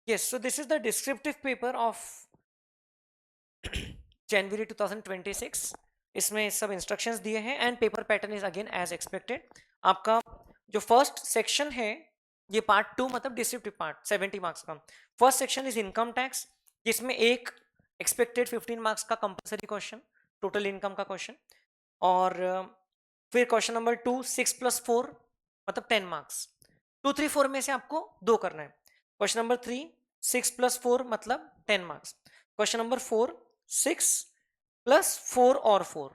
Yes, so this is the descriptive paper of January 2026. इसमें सब instructions दिए हैं and paper pattern is again as expected. आपका जो फर्स्ट सेक्शन है, ये पार्ट 2 मतलब डिस्क्रिप्टिव पार्ट 70 मार्क्स का. First section is income tax, जिसमें एक एक्सपेक्टेड 15 मार्क्स का कंपलसरी क्वेश्चन, टोटल इनकम का क्वेश्चन. और फिर क्वेश्चन नंबर 2 6+4 मतलब 10 मार्क्स. 2 3 4 में से आपको 2 करना है. क्वेश्चन नंबर 3 6+4 मतलब 10 मार्क्स. क्वेश्चन नंबर 4 6+4 और 4,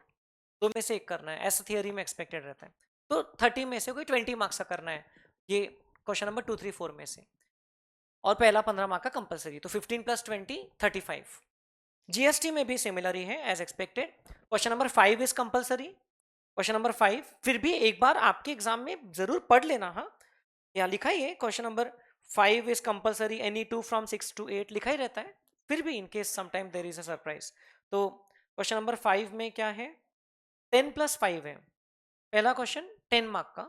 दो में से एक करना है. ऐसा थियरी में एक्सपेक्टेड रहता है. तो 30 में से कोई 20 मार्क्स का करना है, ये क्वेश्चन नंबर 2 3 4 में से. और पहला 15 मार्क का कंपलसरी, तो 15 + 20 35. जीएसटी में भी सिमिलर ही है as expected. Question number 5 is compulsory. Question number 5 फिर भी एक बार आपके एग्जाम में जरूर पढ़ लेना. हाँ, यहाँ लिखा ही है question number 5 is compulsory any 2 from 6 to 8 लिखा ही रहता है. फिर भी in case sometime there is a surprise. तो क्वेश्चन नंबर 5 में क्या है, 10+5 है. पहला क्वेश्चन 10 मार्क का,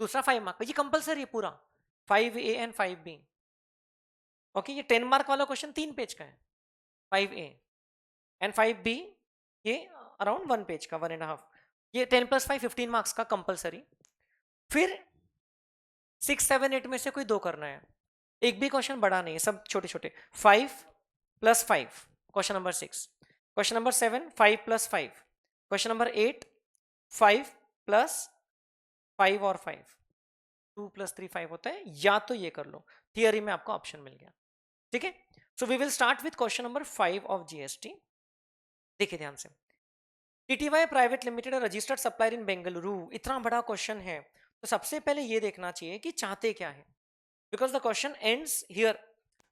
दूसरा 5 मार्क का. ये कंपलसरी है पूरा, 5A एंड 5B. ओके, ये 10 मार्क वाला क्वेश्चन 3 पेज का है, 5A एंड 5B ये अराउंड 1 पेज का, 1.5. ये 10+5 15 मार्क्स का कंपलसरी. फिर 6 7 8 में से कोई 2 करना है. एक भी क्वेश्चन बड़ा नहीं है, सब छोटे छोटे. 5+5 question number 6. Question number 7 5+5. Question number 8 5+5 और 5. 2 + 3 5 होता है. या तो ये कर लो, थियरी में आपको ऑप्शन मिल गया. ठीक है. So we will start with question number 5 of GST. देखिए ध्यान से. TTY private limited registered supplier in Bengaluru, इतना बड़ा क्वेश्चन है, तो सबसे पहले ये देखना चाहिए कि चाहते क्या है. Because the question ends here.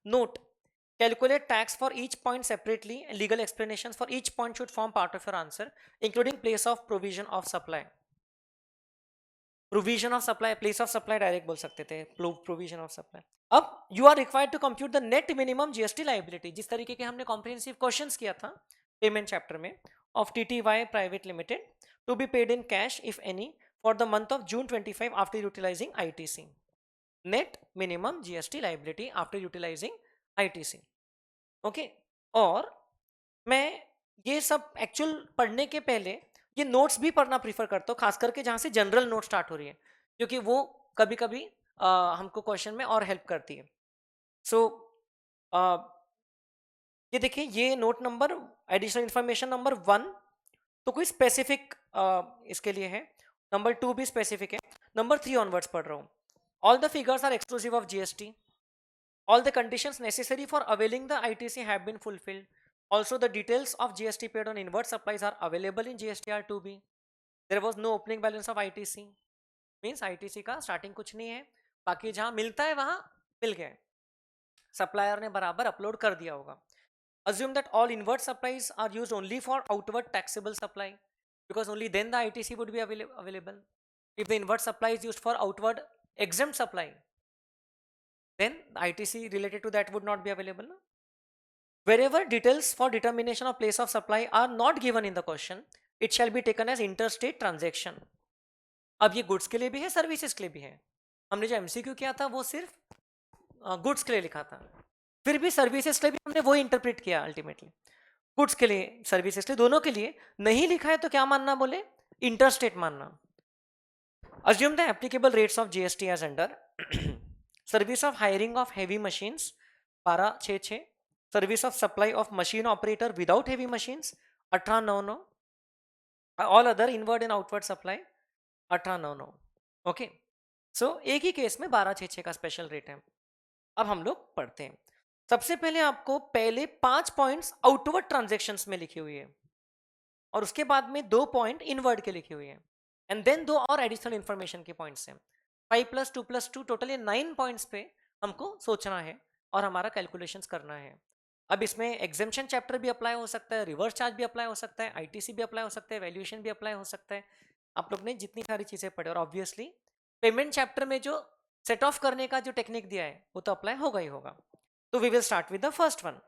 Note, calculate tax for each point separately and legal explanations for each point should form part of your answer, including place of provision of supply. Provision of supply, place of supply direct बोल सकते थे, provision of supply. अब you are required to compute the net minimum GST liability, जिस तरीके के हमने comprehensive questions किया था payment chapter में, of TTY Private Limited to be paid in cash if any for the month of June 25 after utilizing ITC. Net minimum GST liability after utilizing ITC. Okay. और मैं ये सब actual पढ़ने के पहले ये नोट्स भी पढ़ना प्रीफर करता हूँ, खास करके जहाँ से जनरल नोट स्टार्ट हो रही है, क्योंकि वो कभी कभी हमको क्वेश्चन में और हेल्प करती है. सो ये देखिए, ये note number additional information number 1 तो कोई स्पेसिफिक इसके लिए है. नंबर 2 भी स्पेसिफिक है. नंबर 3 ऑनवर्ड्स पढ़ रहा हूँ. All the figures are exclusive of GST. All the conditions necessary for availing the ITC have been fulfilled. Also, the details of GST paid on inward supplies are available in GSTR 2B. There was no opening balance of ITC. Means ITC का starting कुछ नहीं है, बाकी जहां मिलता है वहां मिल गया. सप्लायर ने बराबर अपलोड कर दिया होगा. Assume that all inward supplies are used only for outward taxable supply, because only then the ITC would be available. If the inward supply is used for outward exempt supply, then ITC related to that would not be available. Wherever details for determination of place of supply are not given in the question, it shall be taken as interstate transaction. अब ये goods के लिए भी है, services के लिए भी है. हमने जो एमसीक्यू किया था वो सिर्फ गुड्स के लिए लिखा था. फिर भी सर्विसेज के लिए भी हमने वो इंटरप्रेट किया अल्टीमेटली. गुड्स के लिए, सर्विसेज के लिए, दोनों के लिए नहीं लिखा है तो क्या मानना बोले, इंटरस्टेट मानना. Assume the applicable rates of GST as under. Service of hiring of heavy machines 12,6,6. Service of supply of machine operator without heavy machines 18,9,9. All other inward and outward supply 18,9,9. Okay. सो एक ही case में 12,6,6 का special rate है. अब हम लोग पढ़ते हैं. सबसे पहले आपको पहले 5 पॉइंट्स आउटवर्ड ट्रांजेक्शन्स में लिखी हुई है, और उसके बाद में 2 पॉइंट इनवर्ड के लिखे हुए हैं, एंड देन 2 और एडिशनल इंफॉर्मेशन के पॉइंट्स हैं. 5+2+2 टोटली 9 पॉइंट्स पे हमको सोचना है और हमारा कैलकुलेशंस करना है. अब इसमें एग्जेम्पशन चैप्टर भी अप्लाई हो सकता है, रिवर्स चार्ज भी अप्लाई हो सकता है, आईटीसी भी अप्लाई हो सकता है, वैल्यूएशन भी अप्लाई हो सकता है. आप लोग ने जितनी सारी चीजें पढ़े, और ऑब्वियसली पेमेंट चैप्टर में जो सेट ऑफ करने का जो टेक्निक दिया है वो तो अप्लाई होगा ही होगा. तो we will start with the first one.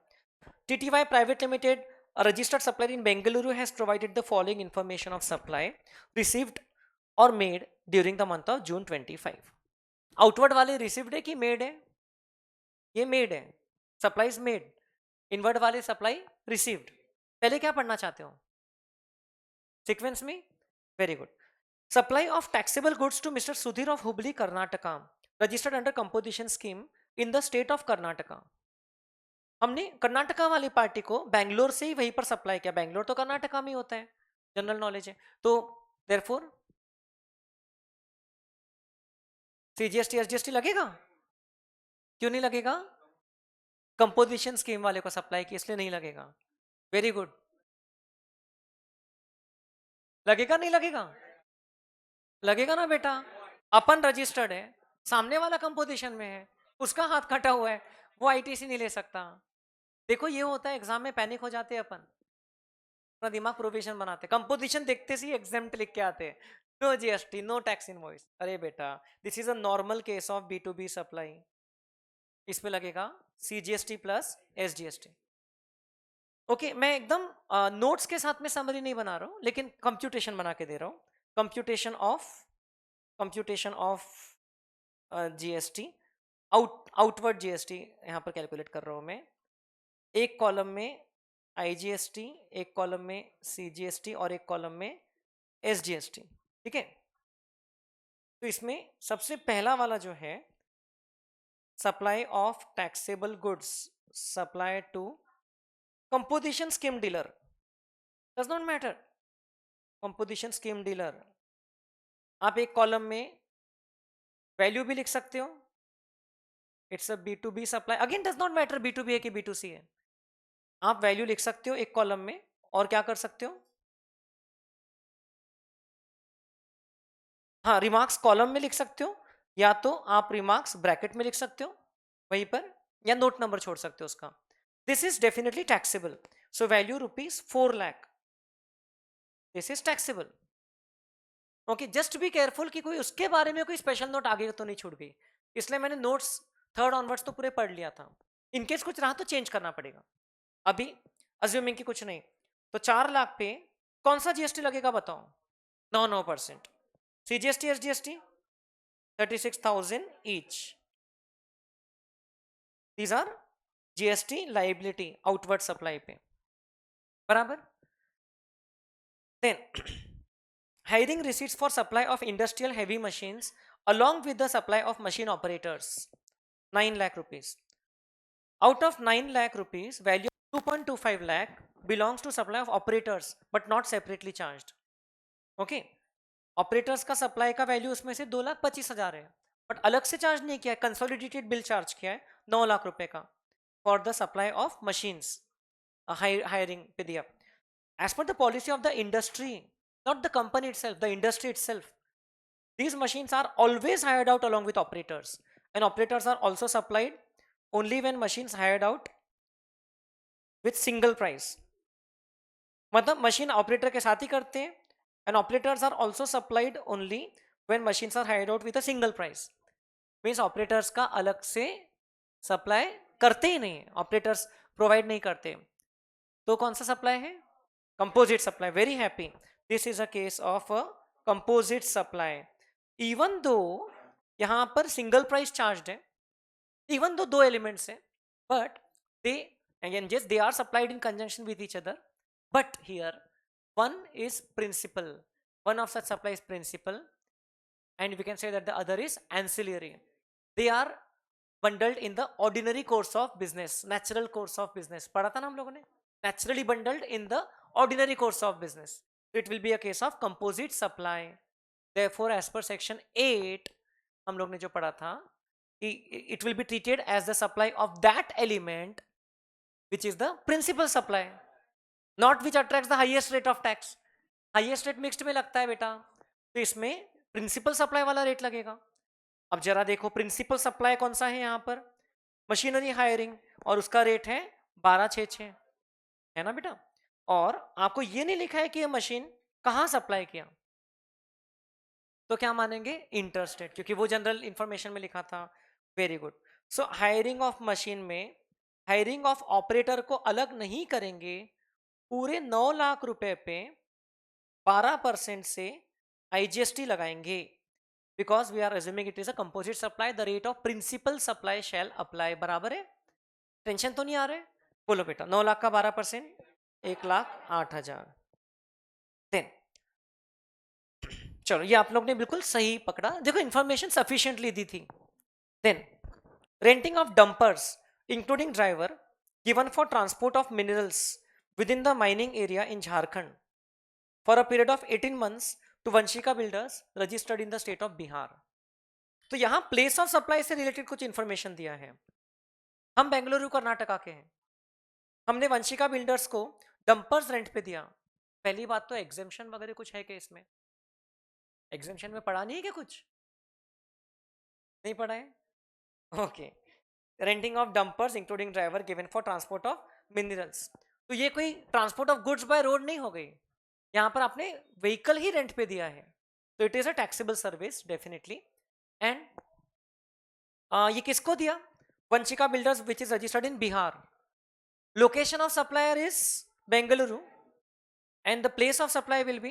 TTY Private Limited, a registered supplier in Bengaluru, has provided the following information of supply received or made during the month of June 25. Outward वाले received है कि made है, ये made है. Supplies made, inward वाले supply received. पहले क्या पढ़ना चाहते हो सीक्वेंस में? Very good. Supply of taxable goods to mister Sudhir of Hubli Karnataka, registered under composition scheme in the state of Karnataka. हमने कर्नाटका वाली पार्टी को बैंगलोर से ही वहीं पर सप्लाई किया, बैंगलोर तो कर्नाटका में ही होता है, जनरल नॉलेज है। तो देयरफॉर सीजीएसटी एसजीएसटी लगेगा? क्यों नहीं लगेगा? कंपोजिशन स्कीम वाले को सप्लाई की, इसलिए नहीं लगेगा। Very good. लगेगा नहीं लगेगा? लगेगा ना बेटा। अपन रजिस्टर्ड है, सामने वाला कंपोजिशन में है, उसका हाथ कटा हुआ है, वो आईटीसी नहीं ले सकता। देखो ये होता है, एग्जाम में पैनिक हो जाते हैं अपन, अपना दिमाग प्रोविजन बनाते, कंपोजिशन देखते से एग्जाम लिख के आते हैं, no GST no tax invoice. अरे बेटा this is a normal case of B to B supply, इसमें लगेगा सीजीएसटी प्लस एसजीएसटी। ओके, मैं एकदम नोट्स के साथ में समरी नहीं बना रहा हूं, लेकिन कंप्यूटेशन बना के दे रहा हूं। Computation of GST, outward GST यहां पर कैलकुलेट कर रहा हूं मैं। एक कॉलम में आईजीएसटी, एक कॉलम में सीजीएसटी और एक कॉलम में एसजीएसटी। ठीक है, तो इसमें सबसे पहला वाला जो है supply of taxable goods supply to composition scheme dealer, does not matter, composition scheme dealer. आप एक कॉलम में वैल्यू भी लिख सकते हो, it's a B to B supply, again does not matter B to B है कि बी टू सी है। आप वैल्यू लिख सकते हो एक कॉलम में, और क्या कर सकते हो, हाँ रिमार्क्स कॉलम में लिख सकते हो, या तो आप रिमार्क्स ब्रैकेट में लिख सकते हो वहीं पर, या नोट नंबर छोड़ सकते हो उसका। This is definitely taxable, so value ₹4 lakh, this is taxable. Okay, just be careful कि कोई उसके बारे में कोई स्पेशल नोट आगे तो नहीं छूट गई, इसलिए मैंने नोट्स थर्ड ऑनवर्ड्स तो पूरे पढ़ लिया था। इनकेस कुछ रहा तो चेंज करना पड़ेगा। अभी अज्यूमिंग कि कुछ नहीं, तो 4 लाख पे कौन सा जीएसटी लगेगा बताओ? 9%। CGST SGST 36,000 each. These are GST liability outward supply पे, बराबर। Then hiring receipts for supply of industrial heavy machines along with the supply of machine operators 9 lakh rupees. Out of 9 lakh rupees, value of 2.25 lakh belongs to supply of operators but not separately charged. Okay, operators का supply का value उसमें से 2,25,000 है, but अलग से charge नहीं किया है, कंसोलिडेटेड बिल चार्ज किया है 9 लाख रुपए का for the supply of machines, hiring पे दिया। As per the policy of the industry, not the company itself, the industry itself, these machines are always hired out along with operators, and operators are also supplied only when machines hired out with single price, मतलब machine operator के साथ ही करते हैं, and operators are also supplied only when machines are hired out with a single price, means operators का अलग से supply करते ही नहीं, ऑपरेटर्स प्रोवाइड नहीं करते। तो कौन सा सप्लाई है? Composite supply. Very happy, this is a case of a composite supply. Even though यहां पर सिंगल प्राइस चार्ज है, इवन दो एलिमेंट्स है, but they again yes they are supplied in conjunction with each other, but here one is principal, one of such supply is principal, and we can say that the other is ancillary. They are bundled in the ordinary course of business, natural course of business, पढ़ा था ना हम लोगों ने, naturally bundled in the ordinary course of business, so it will be a case of composite supply. Therefore as per section 8 हम लोग ने जो पढ़ा था, it will be treated as the supply of that element which is the principal supply, not which attracts the highest rate of tax. Highest rate mixed में लगता है बेटा, तो इसमें प्रिंसिपल सप्लाई वाला रेट लगेगा। अब जरा देखो प्रिंसिपल सप्लाई कौन सा है यहाँ पर, मशीनरी हायरिंग, और उसका रेट है 1266, है ना बेटा। और आपको ये नहीं लिखा है कि ये मशीन कहाँ सप्लाई किया, तो क्या मानेंगे? इंटरस्टेट, क्योंकि वो जनरल इंफॉर्मेशन में लिखा था। Very good. So hiring of machine में हायरिंग ऑफ ऑपरेटर को अलग नहीं करेंगे, पूरे 9 लाख रुपए पे 12% से आईजीएसटी लगाएंगे, because we are assuming it is a composite supply, the rate of principal supply shall apply, बराबर है। टेंशन तो नहीं आ रहा है? बोलो बेटा, 9 लाख का 12%, 1,08,000। देन चलो, ये आप लोग ने बिल्कुल सही पकड़ा, देखो इंफॉर्मेशन सफिशिएंटली दी थी। Then renting of dumpers including driver given for transport of minerals within the mining area in Jharkhand for a period of 18 months to Vanshika Builders registered in the state of Bihar। तो यहां place of supply से related कुछ information दिया है। हम बेंगलुरु कर्नाटका के हैं, हमने वंशिका बिल्डर्स को डंपर्स रेंट पे दिया। पहली बात तो एग्जेम्पशन वगैरह कुछ है क्या इसमें? एग्जेम्पशन में पढ़ा नहीं है क्या? कुछ नहीं पढ़ा है? Okay. Renting of dumpers including driver given for transport of minerals. तो ये कोई transport of goods by road नहीं हो गई, यहां पर आपने व्हीकल ही रेंट पे दिया है, तो it is a taxable service definitely. And ये किसको दिया? Vanshika builders which is registered in Bihar. Location of supplier is Bengaluru and the place of supply will be,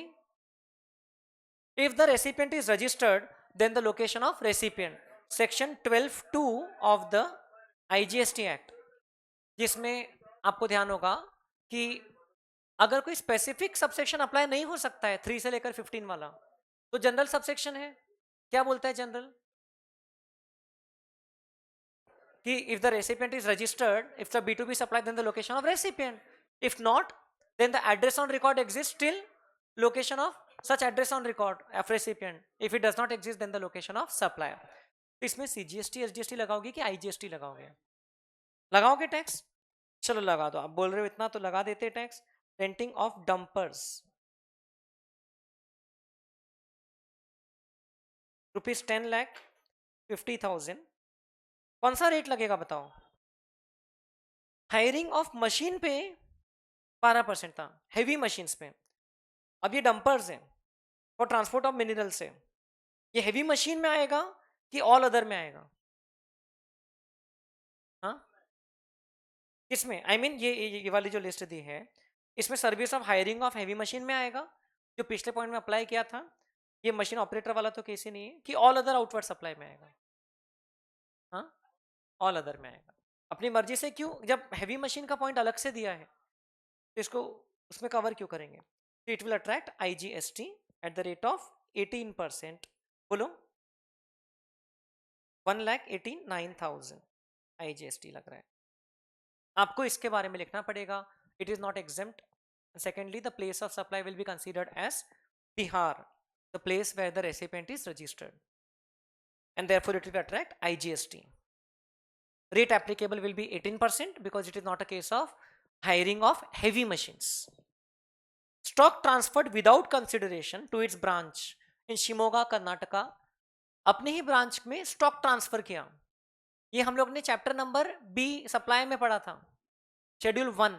if the recipient is registered, then the location of recipient, section 12(2) of the IGST Act, जिसमें आपको ध्यान होगा कि अगर कोई specific subsection apply नहीं हो सकता है 3 से लेकर 15 वाला, तो जनरल सबसेक्शन है। क्या बोलता है जनरल? कि if the recipient is registered, if the B2B supply, then the location of recipient, if not, then the address on record exists till location of such address on record of recipient, if it does not exist, then the location of supplier। इसमें CGST SGST लगाओगे कि IGST लगाओगे? लगाओगे tax? चलो लगा दो, आप बोल रहे हो इतना तो लगा देते टैक्स। रेंटिंग ऑफ डंपर्स ₹10,50,000, कौन सा रेट लगेगा बताओ? हायरिंग ऑफ मशीन पे 12% था, हेवी मशीन्स पे। अब ये डंपर्स हैं फॉर ट्रांसपोर्ट ऑफ मिनरल से, ये हेवी मशीन में आएगा कि ऑल अदर में आएगा? हाँ, किसमें? आई मीन ये वाली जो लिस्ट दी है, इसमें service of hiring of heavy machine में आएगा, जो पिछले पॉइंट में अप्लाई किया था। ये मशीन ऑपरेटर वाला तो केस ही नहीं है, कि ऑल अदर आउटवर्ड सप्लाई में आएगा? हाँ, ऑल अदर में आएगा। अपनी मर्जी से क्यों, जब हेवी मशीन का पॉइंट अलग से दिया है तो इसको उसमें कवर क्यों करेंगे? It will attract IGST at the rate of 18%। बोलो, 1,89,000 IGST लग रहा है। आपको इसके बारे में लिखना पड़ेगा, it is not exempt. Secondly, the place of supply will be considered as Bihar, the place where the recipient is registered, and therefore it will attract IGST. Rate applicable will be 18% because it is not a case of hiring of heavy machines. Stock transferred without consideration to its branch in Shimoga, Karnataka। अपने ही branch में stock transfer किया। ये हम लोग ने chapter number B supply में पढ़ा था, schedule 1,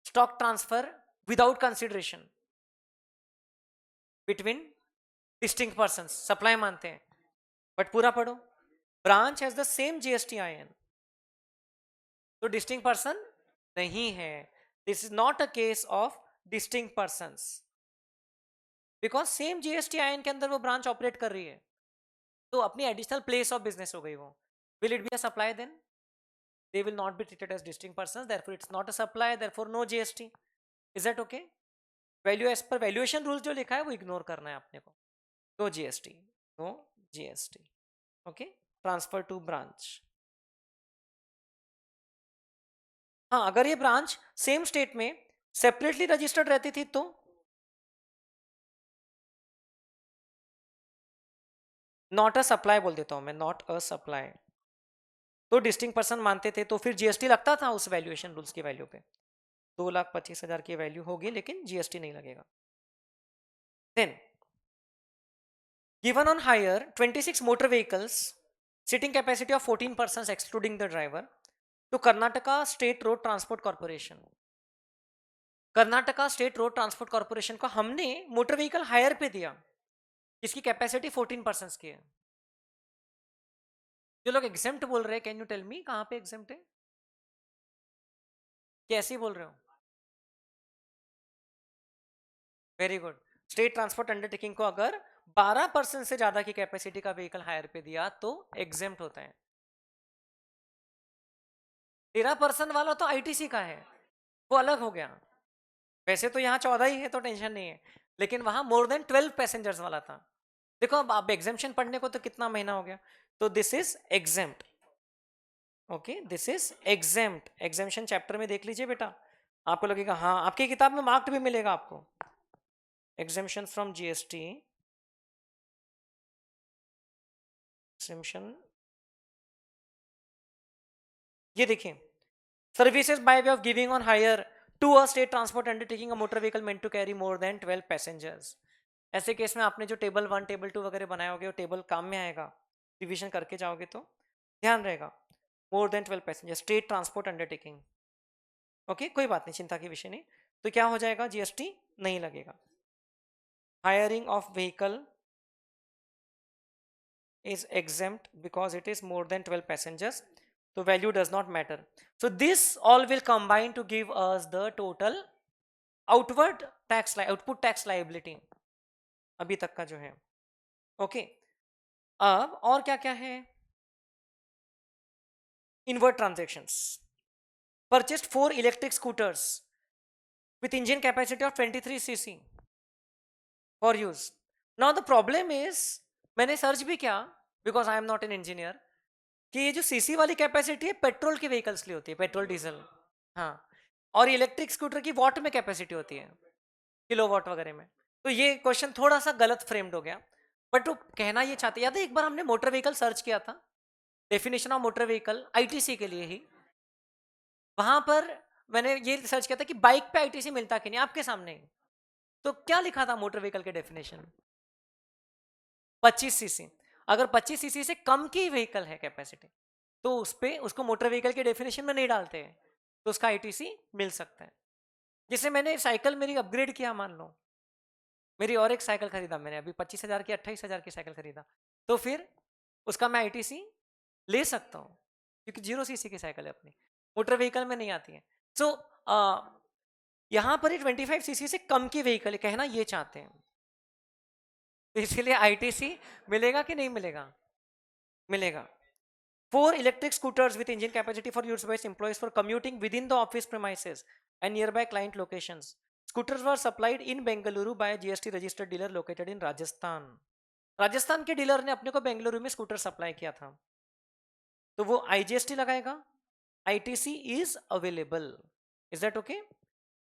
stock transfer without consideration between distinct persons, supply मानते हैं। बट पूरा पढ़ो, branch has the same GSTIN, तो डिस्टिंक्ट पर्सन नहीं है। This is not a case of distinct persons, because same GSTIN के अंदर वो ब्रांच ऑपरेट कर रही है, तो अपनी एडिशनल प्लेस ऑफ बिजनेस हो गई वो। Will it be a supply? Then they will not be treated as distinct persons, therefore it's not a supply, therefore no GST। is that okay? Value as per valuation rule जो लिखा है वो ignore करना है आपने को। No GST, no GST। Okay, transfer to branch. हाँ, अगर ये ब्रांच सेम स्टेट में सेपरेटली रजिस्टर्ड रहती थी तो नॉट अ सप्लाई बोल देता हूं मैं, नॉट अ सप्लाई, तो डिस्टिंक्ट पर्सन मानते थे, तो फिर GST लगता था उस वैल्यूएशन रूल्स की वैल्यू पे। 2,25,000 की वैल्यू होगी लेकिन GST नहीं लगेगा। Then given on hire 26 motor vehicles, sitting capacity of 14 persons excluding the driver, to Karnataka State Road Transport Corporation। Karnataka state road transport corporation को हमने मोटर व्हीकल हायर पे दिया, जिसकी कैपेसिटी 14 पर्सन्स की है। जो लोग एग्जेम्प्ट बोल रहे हैं, कैन यू टेल मी कहां पे एग्जेम्प्ट है? कैसे बोल रहे हो? Very good. State transport undertaking को अगर 12% से ज्यादा की कैपेसिटी का व्हीकल हायर पे दिया तो एग्जेम्प्ट होता है। 13 पर्सन वाला तो आईटीसी का है, वो अलग हो गया। वैसे तो यहाँ 14 ही है तो टेंशन नहीं है, लेकिन वहां मोर देन 12 पैसेंजर्स वाला था। देखो अब आप एग्जेम्पशन पढ़ने को तो कितना महीना हो गया, तो this is exempt. Okay, this is exempt. Exemption chapter में देख लीजिए बेटा, आपको लगेगा हाँ, आपकी किताब में मार्क्ड भी मिलेगा आपको। एग्जेम्पशन फ्रॉम जीएसटी, एग्जेम्पशन, ये देखिए, services by way of giving on hire to a state transport undertaking a motor vehicle meant to carry more than 12 passengers. ऐसे केस में आपने जो टेबल 1 टेबल 2 वगैरह बनाया होगे वो टेबल काम में आएगा, रिवीजन करके जाओगे तो ध्यान रहेगा। मोर than 12 passenger state transport undertaking. Okay, कोई बात नहीं, चिंता की विषय नहीं। तो क्या हो जाएगा, जीएसटी नहीं लगेगा। Hiring of vehicle is exempt because it is more than 12 passengers, so value does not matter. So this all will combine to give us the total outward tax output tax liability अभी तक का जो है। Okay, अब और क्या क्या है, inward transactions, purchased 4 electric scooters with engine capacity of 23 cc for use. Now the problem is, मैंने सर्च भी किया because I am not an engineer, कि ये जो सीसी वाली कैपेसिटी है पेट्रोल के व्हीकल्स के लिए होती है, पेट्रोल डीजल। हाँ, और इलेक्ट्रिक स्कूटर की वॉट में कैपेसिटी होती है, किलो वॉट वगैरह में। तो ये क्वेश्चन थोड़ा सा गलत फ्रेम्ड हो गया, बट वो कहना ये चाहते, याद है एक बार हमने मोटर व्हीकल सर्च किया था, definition of motor vehicle ITC के लिए ही, वहां पर मैंने ये सर्च किया था कि बाइक पे आईटीसी मिलता कि नहीं, आपके सामने ही। तो क्या लिखा था मोटर व्हीकल के डेफिनेशन, 25 सीसी। अगर 25 सीसी से कम की व्हीकल है कैपेसिटी, तो उस पे उसको मोटर व्हीकल के डेफिनेशन में नहीं डालते हैं, तो उसका आईटीसी मिल सकता है। जैसे मैंने साइकिल मेरी अपग्रेड किया, मान लो मेरी और एक साइकिल खरीदा मैंने, अभी 25,000 की 28,000 की साइकिल खरीदा, तो फिर उसका मैं आईटीसी ले सकता हूँ, क्योंकि 0 सीसी की साइकिल है अपनी, मोटर व्हीकल में नहीं आती है। सो यहाँ पर ही 25 सीसी से कम की व्हीकल है, कहना ये चाहते हैं, तो इसीलिए आईटीसी मिलेगा कि नहीं मिलेगा, मिलेगा। 4 electric scooters with engine capacity for use by employees for commuting within the office premises and nearby client locations. Scooters were supplied in Bengaluru by a GST registered dealer located in Rajasthan. Rajasthan के dealer ने अपने को बेंगलुरु में scooter supply किया था, तो वो IGST लगाएगा, ITC is available. Is that okay?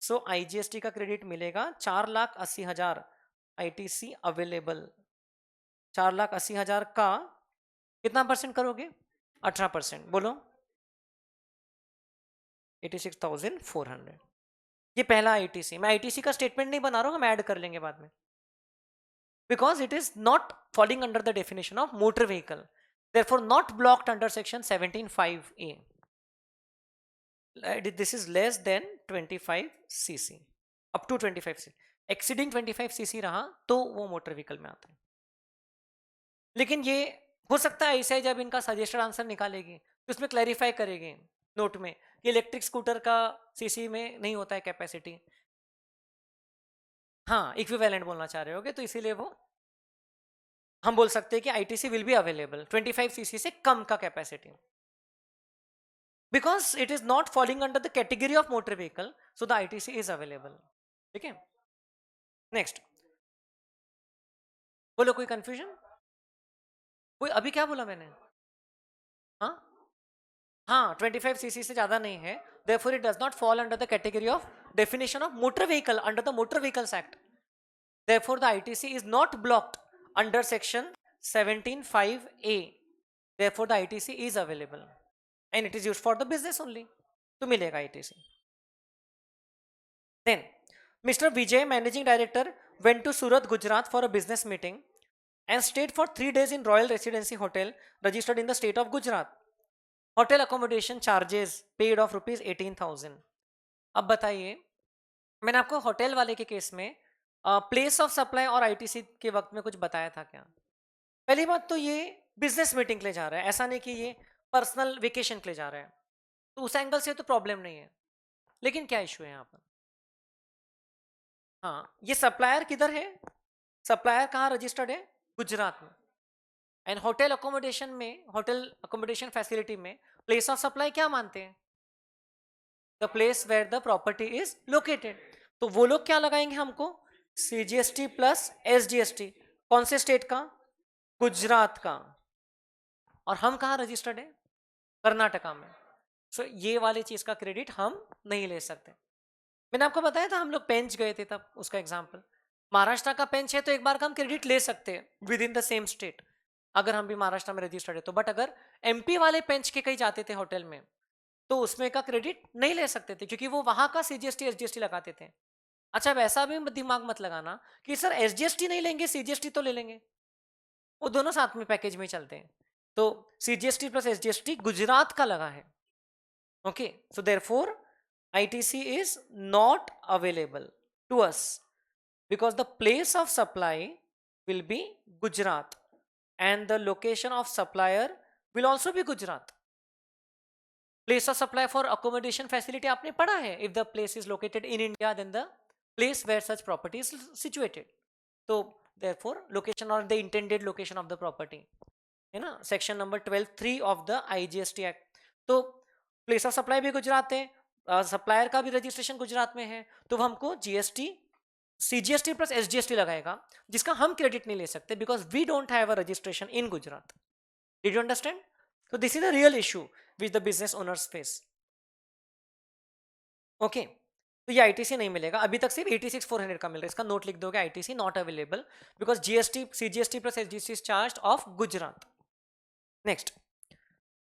So IGST का क्रेडिट मिलेगा 4,80,000, आईटीसी अवेलेबल। 4,80,000 का कितना परसेंट करोगे, 18%, बोलो 86,400। ये पहला आईटीसी, मैं आईटीसी का स्टेटमेंट नहीं बना रहा हूँ, हम ऐड कर लेंगे बाद में, because it is not falling under the definition of motor vehicle, therefore not blocked under section 17(5)(a). This is less than 25 cc, up to 25 cc, exceeding 25 cc रहा तो वो मोटर व्हीकल में आता है। लेकिन ये हो सकता है ऐसा, जब इनका सजेस्टेड आंसर निकालेगी तो उसमें क्लैरिफाई करेंगे नोट में कि इलेक्ट्रिक स्कूटर का सीसी में नहीं होता है कैपेसिटी। हाँ, इक्विवेलेंट बोलना चाह रहे होगे, तो इसीलिए वो हम बोल सकते हैं कि ITC will be available 25 CC से कम का capacity, because it is not falling under the category of motor vehicle, so the ITC is available. ठीक है, नेक्स्ट बोलो, कोई कंफ्यूजन? कोई अभी क्या बोला मैंने? हाँ हाँ, 25 सीसी से ज्यादा नहीं है, therefore it does not fall under the category of definition of motor vehicle under the Motor Vehicles Act. Therefore the ITC is not blocked under section 17(5)(a). Therefore the ITC is available and it is used for the business only, तो मिलेगा ITC। Then Mr. Vijay, managing director, went to Surat, Gujarat for a business meeting and stayed for 3 days in Royal Residency Hotel registered in the state of Gujarat. Hotel accommodation charges paid of ₹18,000। अब बताइए, मैंने आपको hotel वाले के case में place of supply और ITC के वक्त में कुछ बताया था क्या? पहली बात तो ये बिजनेस मीटिंग के लिए जा रहा है, ऐसा नहीं कि ये पर्सनल वेकेशन के लिए जा रहा है, तो उस एंगल से तो प्रॉब्लम नहीं है। लेकिन क्या इशू है यहाँ पर? हाँ, ये सप्लायर किधर है, सप्लायर कहाँ रजिस्टर्ड है? गुजरात में। एंड होटल अकोमोडेशन में, होटल अकोमोडेशन फैसिलिटी में प्लेस ऑफ सप्लाई क्या मानते हैं? The place where the property is located. तो वो लोग क्या लगाएंगे हमको, सीजीएसटी प्लस एसजीएसटी। कौन से स्टेट का, गुजरात का। और हम कहाँ रजिस्टर्ड है, कर्नाटका में। सो ये वाली चीज का क्रेडिट हम नहीं ले सकते। मैंने आपको बताया था हम लोग बेंच गए थे तब, उसका एग्जाम्पल महाराष्ट्र का बेंच है तो एक बार का हम क्रेडिट ले सकते हैं with in the same state, अगर हम भी महाराष्ट्र में रजिस्टर्ड है तो। बट अगर एमपी वाले बेंच के कहीं जाते थे होटल में तो उसमें का क्रेडिट नहीं ले सकते थे, क्योंकि वो वहां का सीजीएसटी एसजीएसटी लगाते थे। अच्छा वैसा भी दिमाग मत लगाना कि सर एसजीएसटी नहीं लेंगे सीजीएसटी तो ले लेंगे, वो दोनों साथ में पैकेज में चलते हैं। तो सीजीएसटी प्लस एसजीएसटी गुजरात का लगा है। Okay, so therefore ITC is not available to us because the place of supply will be Gujarat and the location of supplier will also be Gujarat. Place of supply for accommodation facility आपने पढ़ा है, if the place is located in India then the place where such property is situated. तो therefore location or the intended location of the property है ना, section number 12(3) of the IGST act. तो place of supply भी गुजरात है, supplier का भी registration Gujarat में है, तो हमको जीएसटी सीजीएसटी प्लस एसजीएसटी लगाएगा, जिसका हम क्रेडिट नहीं ले सकते because we don't have a registration in Gujarat. Did you understand? तो this is a real issue which the business owners face. Okay, तो ये आईटीसी नहीं मिलेगा अभी तक, सिर्फ 86,400 का मिल रहा है। इसका नोट लिख दोगे, ITC not available because GST CGST plus SGST is charge of Gujarat. Next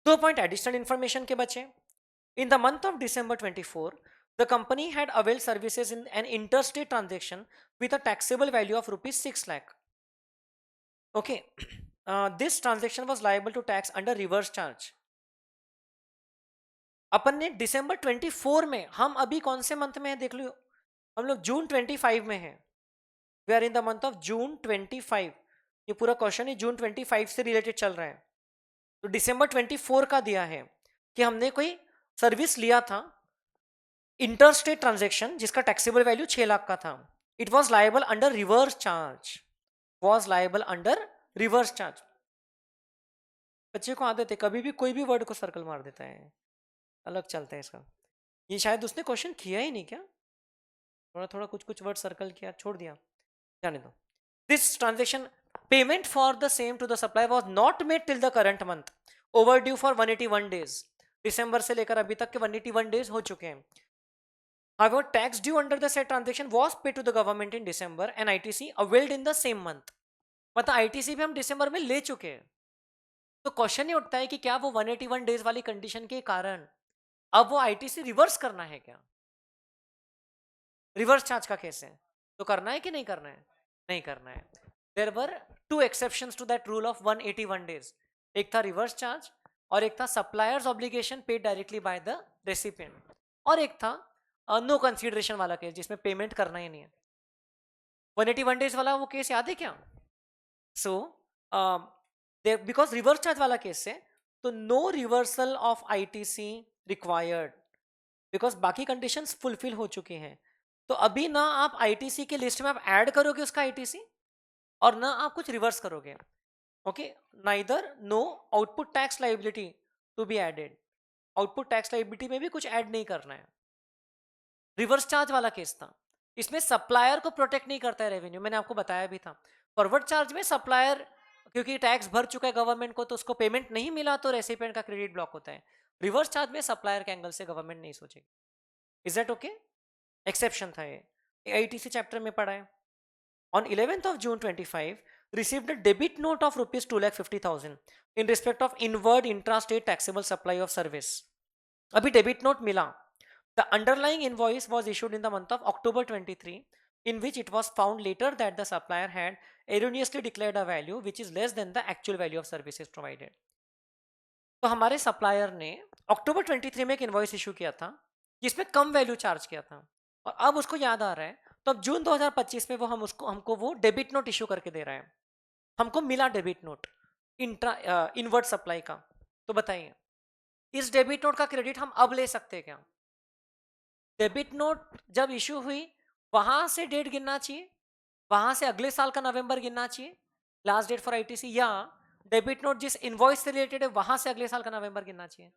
2 point additional information के बचे। In the month of December 24, the company had availed services in an interstate transaction with a taxable value of rupees 6 lakh. Okay, this transaction was liable to tax under reverse charge. अपन ने December 24 में, हम अभी कौन से month में है देख लो, हम लोग June 25 में है। We are in the month of June 25। ये पूरा क्वेश्चन ही June 25 से रिलेटेड चल रहा है। तो December 24 का दिया है कि हमने कोई सर्विस लिया था इंटरस्टेट ट्रांजैक्शन जिसका टैक्सेबल वैल्यू 6 लाख का था। It was liable under reverse charge, was liable under reverse charge. बच्चे को आदत है कभी भी कोई भी वर्ड को सर्कल मार देता है, अलग चलता है इसका। ये शायद उसने क्वेश्चन किया ही नहीं क्या, थोड़ा थोड़ा कुछ कुछ वर्ड सर्कल किया छोड़ दिया, जाने दो। This transaction payment for the same to the supply was not made till the current month, over due for 181 days. दिसंबर से लेकर अभी तक के 181 डेज हो चुके हैं। However, tax due under the said transaction was paid to the government in December and ITC availed in the same month. मतलब ITC भी हम दिसंबर में ले चुके हैं। तो क्वेश्चन ये उठता है कि क्या वो 181 डेज वाली कंडीशन के कारण अब वो ITC रिवर्स करना है क्या? रिवर्स चार्ज का केस है तो करना है कि नहीं करना है? नहीं करना है। There were 2 exceptions to that rule of 181 days. एक था रिवर्स चार्ज और एक था suppliers obligation paid directly by the recipient, और एक था नो कंसीडरेशन वाला केस जिसमें पेमेंट करना ही नहीं है। 181 डेज वाला वो केस याद है क्या? सो बिकॉज रिवर्स चार्ज वाला केस है तो no reversal of ITC required because बाकी कंडीशंस फुलफिल हो चुकी हैं। तो अभी ना आप आईटीसी के लिस्ट में आप ऐड करोगे उसका आईटीसी और ना आप कुछ रिवर्स करोगे। Okay, neither no output tax liability to be added, output tax liability में भी कुछ ऐड नहीं करना है। रिवर्स चार्ज वाला केस था, इसमें सप्लायर को प्रोटेक्ट नहीं करता है रेवेन्यू, मैंने आपको बताया भी था। फॉरवर्ड चार्ज में सप्लायर क्योंकि टैक्स भर चुका है गवर्नमेंट को तो उसको पेमेंट नहीं मिला तो रेसिपिएंट का क्रेडिट ब्लॉक होता है। रिवर्स चार्ज में सप्लायर के एंगल से गवर्नमेंट नहीं सोचेगी। Is that okay? एक्सेप्शन था ये, आईटीसी चैप्टर में पढ़ा है। On 11th of June 25 received a debit note of rupees 2,50,000 in respect of inward intrastate taxable supply of service। अभी डेबिट नोट मिला। The underlying invoice was issued in the month of October 23, in which it was found later that the supplier had erroneously declared a value which is less than the actual value of services provided। तो हमारे supplier ने अक्टूबर 23 में एक invoice issue किया था जिसमें कम value charge किया था, और अब उसको याद आ रहा है तो अब जून 2025 में वो हमको वो डेबिट नोट इशू करके दे रहा है। हमको मिला डेबिट नोट इनवर्ड सप्लाई का। तो बताइए इस डेबिट नोट का क्रेडिट हम अब ले सकते हैं क्या? डेबिट नोट जब इशू हुई वहां से डेट गिनना चाहिए, वहां से अगले साल का नवंबर गिनना चाहिए लास्ट डेट फॉर आईटीसी, या डेबिट नोट जिस इनवॉइस से रिलेटेड है वहां से अगले साल का नवंबर गिनना चाहिए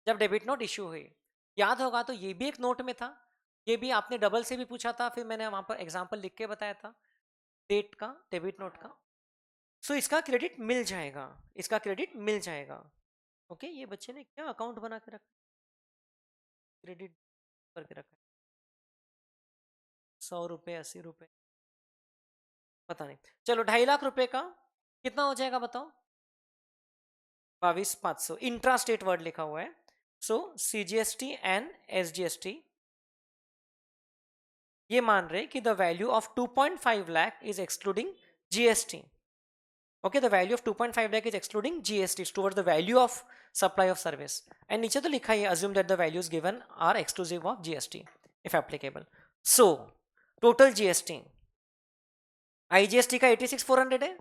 जब डेबिट नोट इशू हुई, याद होगा तो ये भी एक नोट में था, ये भी आपने डबल से भी पूछा था, फिर मैंने वहां पर एग्जाम्पल लिख के बताया था डेट का, डेबिट नोट का। सो इसका क्रेडिट मिल जाएगा, इसका क्रेडिट मिल जाएगा। ओके, ये बच्चे ने क्या अकाउंट बना के रखा, क्रेडिट करके रखा है, 100 रुपये 80 रुपये, पता नहीं। चलो 2.5 लाख रुपए का कितना हो जाएगा बताओ, 22,500। इंट्रा स्टेट वर्ड लिखा हुआ है। सो सीजीएसटी एंड एसजीएसटी ये मान रहे कि the value of 2.5 lakh is excluding GST. Okay, the value of 2.5 lakh is excluding GST towards the value of supply of service. And नीचे तो लिखा है assume that the values given are exclusive of GST if applicable. So total GST, IGST का 86,400 है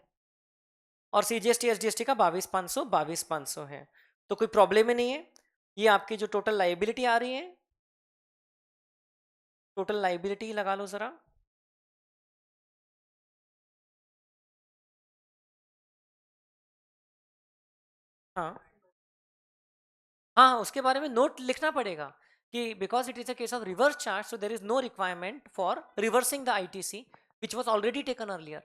और CGST SGST का 22,500 है। तो कोई प्रॉब्लम ही नहीं है। ये आपकी जो टोटल लाइबिलिटी आ रही है, टोटल लाइबिलिटी लगा लो जरा। हाँ हाँ, उसके बारे में नोट लिखना पड़ेगा कि because it is a case of reverse charge, so there is no requirement for reversing the ITC which was already taken earlier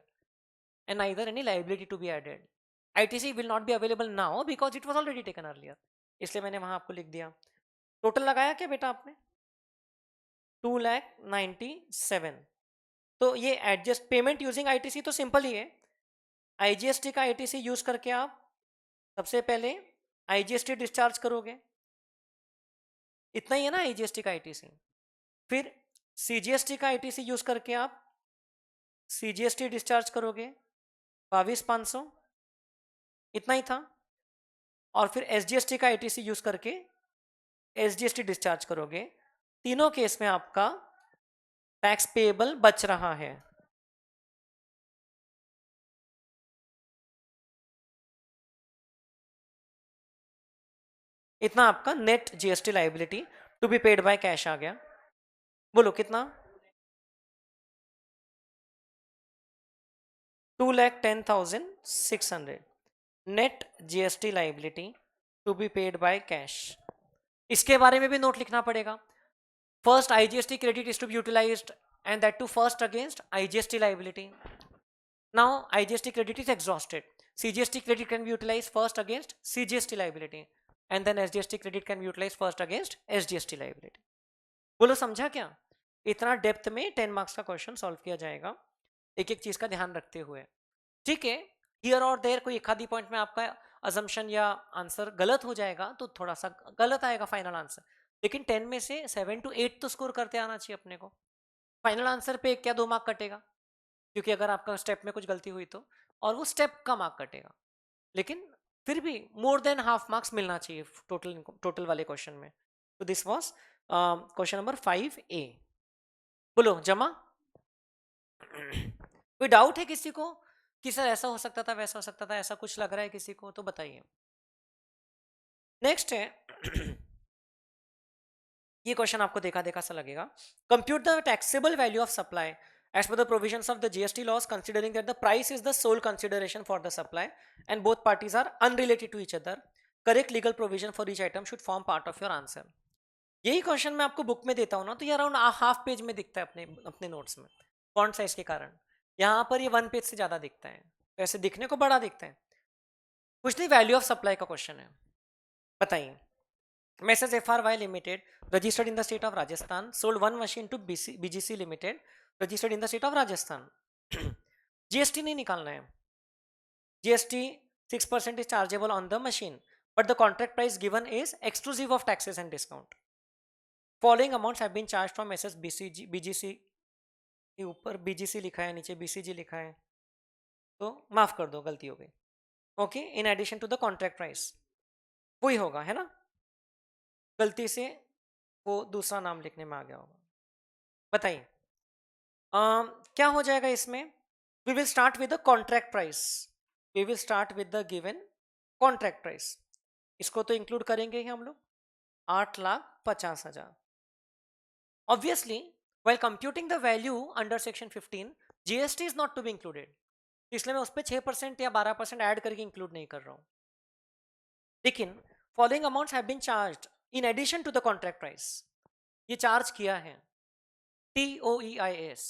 and neither any liability to be added. ITC will not be available now because it was already taken earlier. इसलिए मैंने वहां आपको लिख दिया। Total लगाया क्या बेटा आपने, 2,97,000। तो ये एडजस्ट पेमेंट यूजिंग आईटीसी तो सिंपल ही है। आईजीएसटी का आईटीसी यूज करके आप सबसे पहले आईजीएसटी डिस्चार्ज करोगे, इतना ही है ना आईजीएसटी का आईटीसी। फिर सीजीएसटी का आईटीसी यूज करके आप सीजीएसटी डिस्चार्ज करोगे 22,500, इतना ही था। और फिर एसजीएसटी का आईटीसी यूज करके एसजीएसटी डिस्चार्ज करोगे। तीनों केस में आपका टैक्स पेएबल बच रहा है। इतना आपका net GST liability to be paid by cash आ गया। बोलो कितना, 2,10,600 net GST liability to be paid by cash. इसके बारे में भी नोट लिखना पड़ेगा। First IGST credit is to be utilised and that too first against IGST liability. Now IGST credit is exhausted, CGST credit can be utilised first against CGST liability and then SGST credit can be utilized first against SGST liability. बोलो समझा क्या? इतना depth में 10 marks का question solve किया जाएगा एक एक चीज का ध्यान रखते हुए। ठीक है, हियर और देयर कोई एक आधी पॉइंट में आपका अजम्पशन या आंसर गलत हो जाएगा तो थोड़ा सा गलत आएगा फाइनल आंसर, लेकिन 10 में से 7 to 8 तो स्कोर करते आना चाहिए अपने को। फाइनल आंसर पे क्या 2 मार्क कटेगा, क्योंकि अगर आपका स्टेप में कुछ गलती हुई तो, और वो स्टेप का मार्क कटेगा, लेकिन फिर भी मोर देन हाफ मार्क्स मिलना चाहिए टोटल वाले क्वेश्चन में। तो this was question number 5A। बोलो जमा। कोई डाउट है किसी को कि सर ऐसा हो सकता था वैसा हो सकता था, ऐसा कुछ लग रहा है किसी को तो बताइए। नेक्स्ट है ये क्वेश्चन आपको देखा देखा सा लगेगा। Compute the taxable value of supply as per the provisions of the GST laws, considering that the price is the sole consideration for the supply and both parties are unrelated to each other. Correct legal provision for each item should form part of your answer. यही question मैं आपको book में देता हूँ ना, तो ये around half page में दिखता है अपने अपने नोट्स में फॉन्ट साइज के कारण। यहाँ पर ये 1 पेज से ज्यादा दिखता है, वैसे दिखने को बड़ा दिखता है। कुछ नहीं, वैल्यू ऑफ सप्लाई का क्वेश्चन है। बताइए। Messrs FRY Limited, registered in the state of Rajasthan, sold one machine to BGC Limited, registered in the state of Rajasthan. GST नहीं निकालना है। GST 6% is chargeable on the machine, but the contract price given is exclusive of taxes and discount. Following amounts have been charged from Messrs BGC के ऊपर BGC लिखा है, नीचे BCG लिखा है, तो माफ कर दो, गलती हो गई। Okay, in addition to the contract price वही होगा, है ना, गलती से वो दूसरा नाम लिखने में आ गया होगा। बताइए क्या हो जाएगा इसमें। We will start with the contract price, we will start with the given contract price. इसको तो इंक्लूड करेंगे ही हम लोग, 8,50,000। Obviously while computing the value under section 15 GST is not to be included, इसलिए मैं उस पर 6% या 12% ऐड करके इंक्लूड नहीं कर रहा हूं। लेकिन following amounts have been charged in addition to the contract price ये चार्ज किया है TOEIS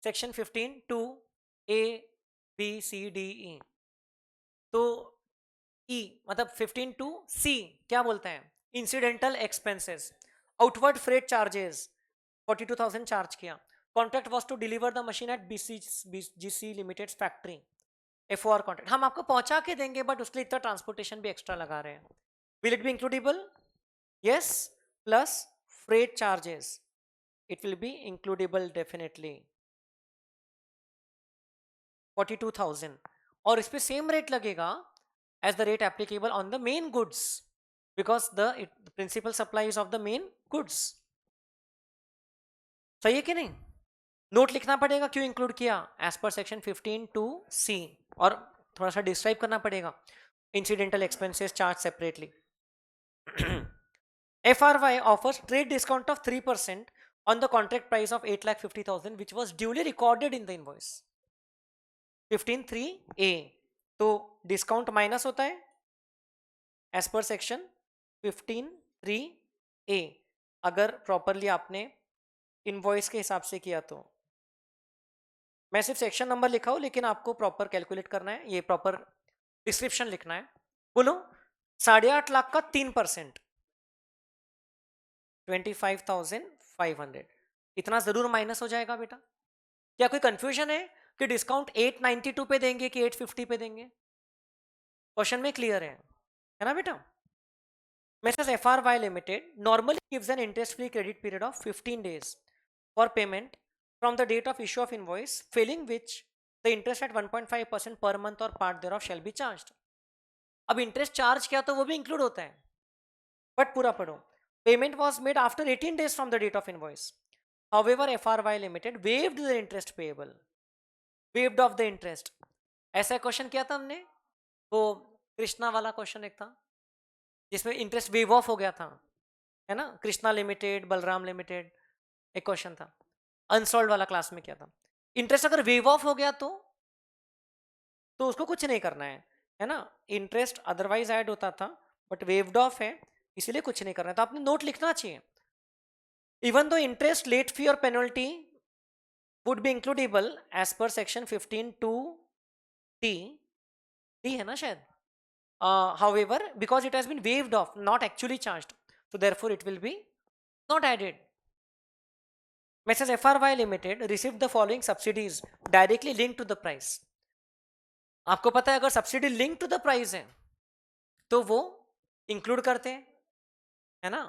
सेक्शन 15 टू ABCDE। तो E मतलब 15 टू C क्या बोलता है? Incidental expenses, outward freight charges 42,000 charge किया। Contract was to deliver the machine at BCGC limited factory. FOR contract हम आपको पहुंचा के देंगे बट उसके लिए इतना ट्रांसपोर्टेशन भी एक्स्ट्रा लगा रहे हैं। Will it B includable? Yes, plus freight charges it will be includable definitely 42,000 और इस पे सेम रेट लगेगा as the rate applicable on the main goods because the principal supply is of the main goods। सही है कि नहीं? Note लिखना पड़ेगा क्यों इंक्लूड किया as per section 15 to C और थोड़ा सा डिस्क्राइब करना पड़ेगा incidental expenses charge separately. FRY offers trade discount of 3% on the contract price of 8,50,000 which was duly recorded in the invoice 15(3)(a। तो डिस्काउंट माइनस होता है as per section 15(3)(a अगर properly आपने इनवॉइस के हिसाब से किया तो। मैं सिर्फ सेक्शन नंबर लिखा हूं लेकिन आपको प्रॉपर कैलकुलेट करना है, ये प्रॉपर डिस्क्रिप्शन लिखना है। बोलो 8.5 लाख का 3% 25,500 इतना जरूर माइनस हो जाएगा बेटा। क्या कोई कंफ्यूजन है कि डिस्काउंट 892 पे देंगे कि 850 पे देंगे? क्वेश्चन में क्लियर है ना बेटा? Messrs FRY Limited normally gives an interest-free credit period of 15 days for payment from the date of issue of invoice, failing which the interest at 1.5% per month or part thereof shall be charged। अब interest charge किया तो वो भी include होता है, but पूरा पढ़ो। Payment was made after 18 days from the date of invoice। However, FRY Limited waived the interest payable, waived off the interest। ऐसा क्वेश्चन किया था हमने, वो कृष्णा वाला क्वेश्चन एक था जिसमें इंटरेस्ट वेव ऑफ हो गया था, है ना? कृष्णा लिमिटेड, बलराम लिमिटेड, एक क्वेश्चन था अनसॉल्व वाला क्लास में किया था। इंटरेस्ट अगर वेव ऑफ हो गया तो उसको कुछ नहीं करना है ना? इंटरेस्ट अदरवाइज ऐड होता था बट वेव्ड ऑफ है इसीलिए कुछ नहीं करना है, तो आपने नोट लिखना चाहिए। Even though interest late fee और penalty would be includable as per section 15(2)(d) है ना शायद। However, because it has been waived off, not actually charged, so therefore it will be not added। Messrs FRY Limited received the following subsidies directly linked to the price। आपको पता है अगर subsidy link to the price है तो वो include करते हैं, है ना?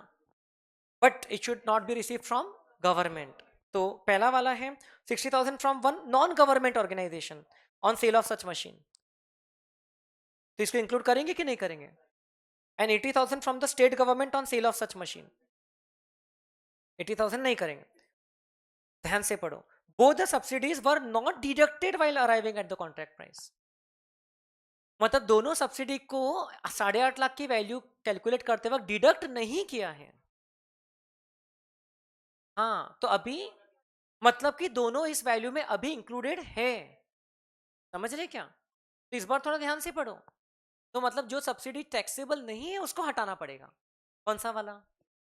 But it should not be receive from government. तो पहला वाला है 60,000 from one non government organisation on sale of such machine, तो इसको इंक्लूड करेंगे कि नहीं करेंगे? And 80,000 from the state government on sale of such machine, 80,000 नहीं करेंगे। ध्यान से पढ़ो, both the subsidies were not deducted while arriving at the contract price. मतलब दोनों सब्सिडी को 8.5 लाख की वैल्यू कैलकुलेट करते वक्त डिडक्ट नहीं किया है। हाँ, तो अभी मतलब कि दोनों इस वैल्यू में अभी इंक्लूडेड है, समझ रहे क्या? तो इस बार थोड़ा ध्यान से पढ़ो। तो मतलब जो सब्सिडी टैक्सेबल नहीं है उसको हटाना पड़ेगा। कौन सा वाला?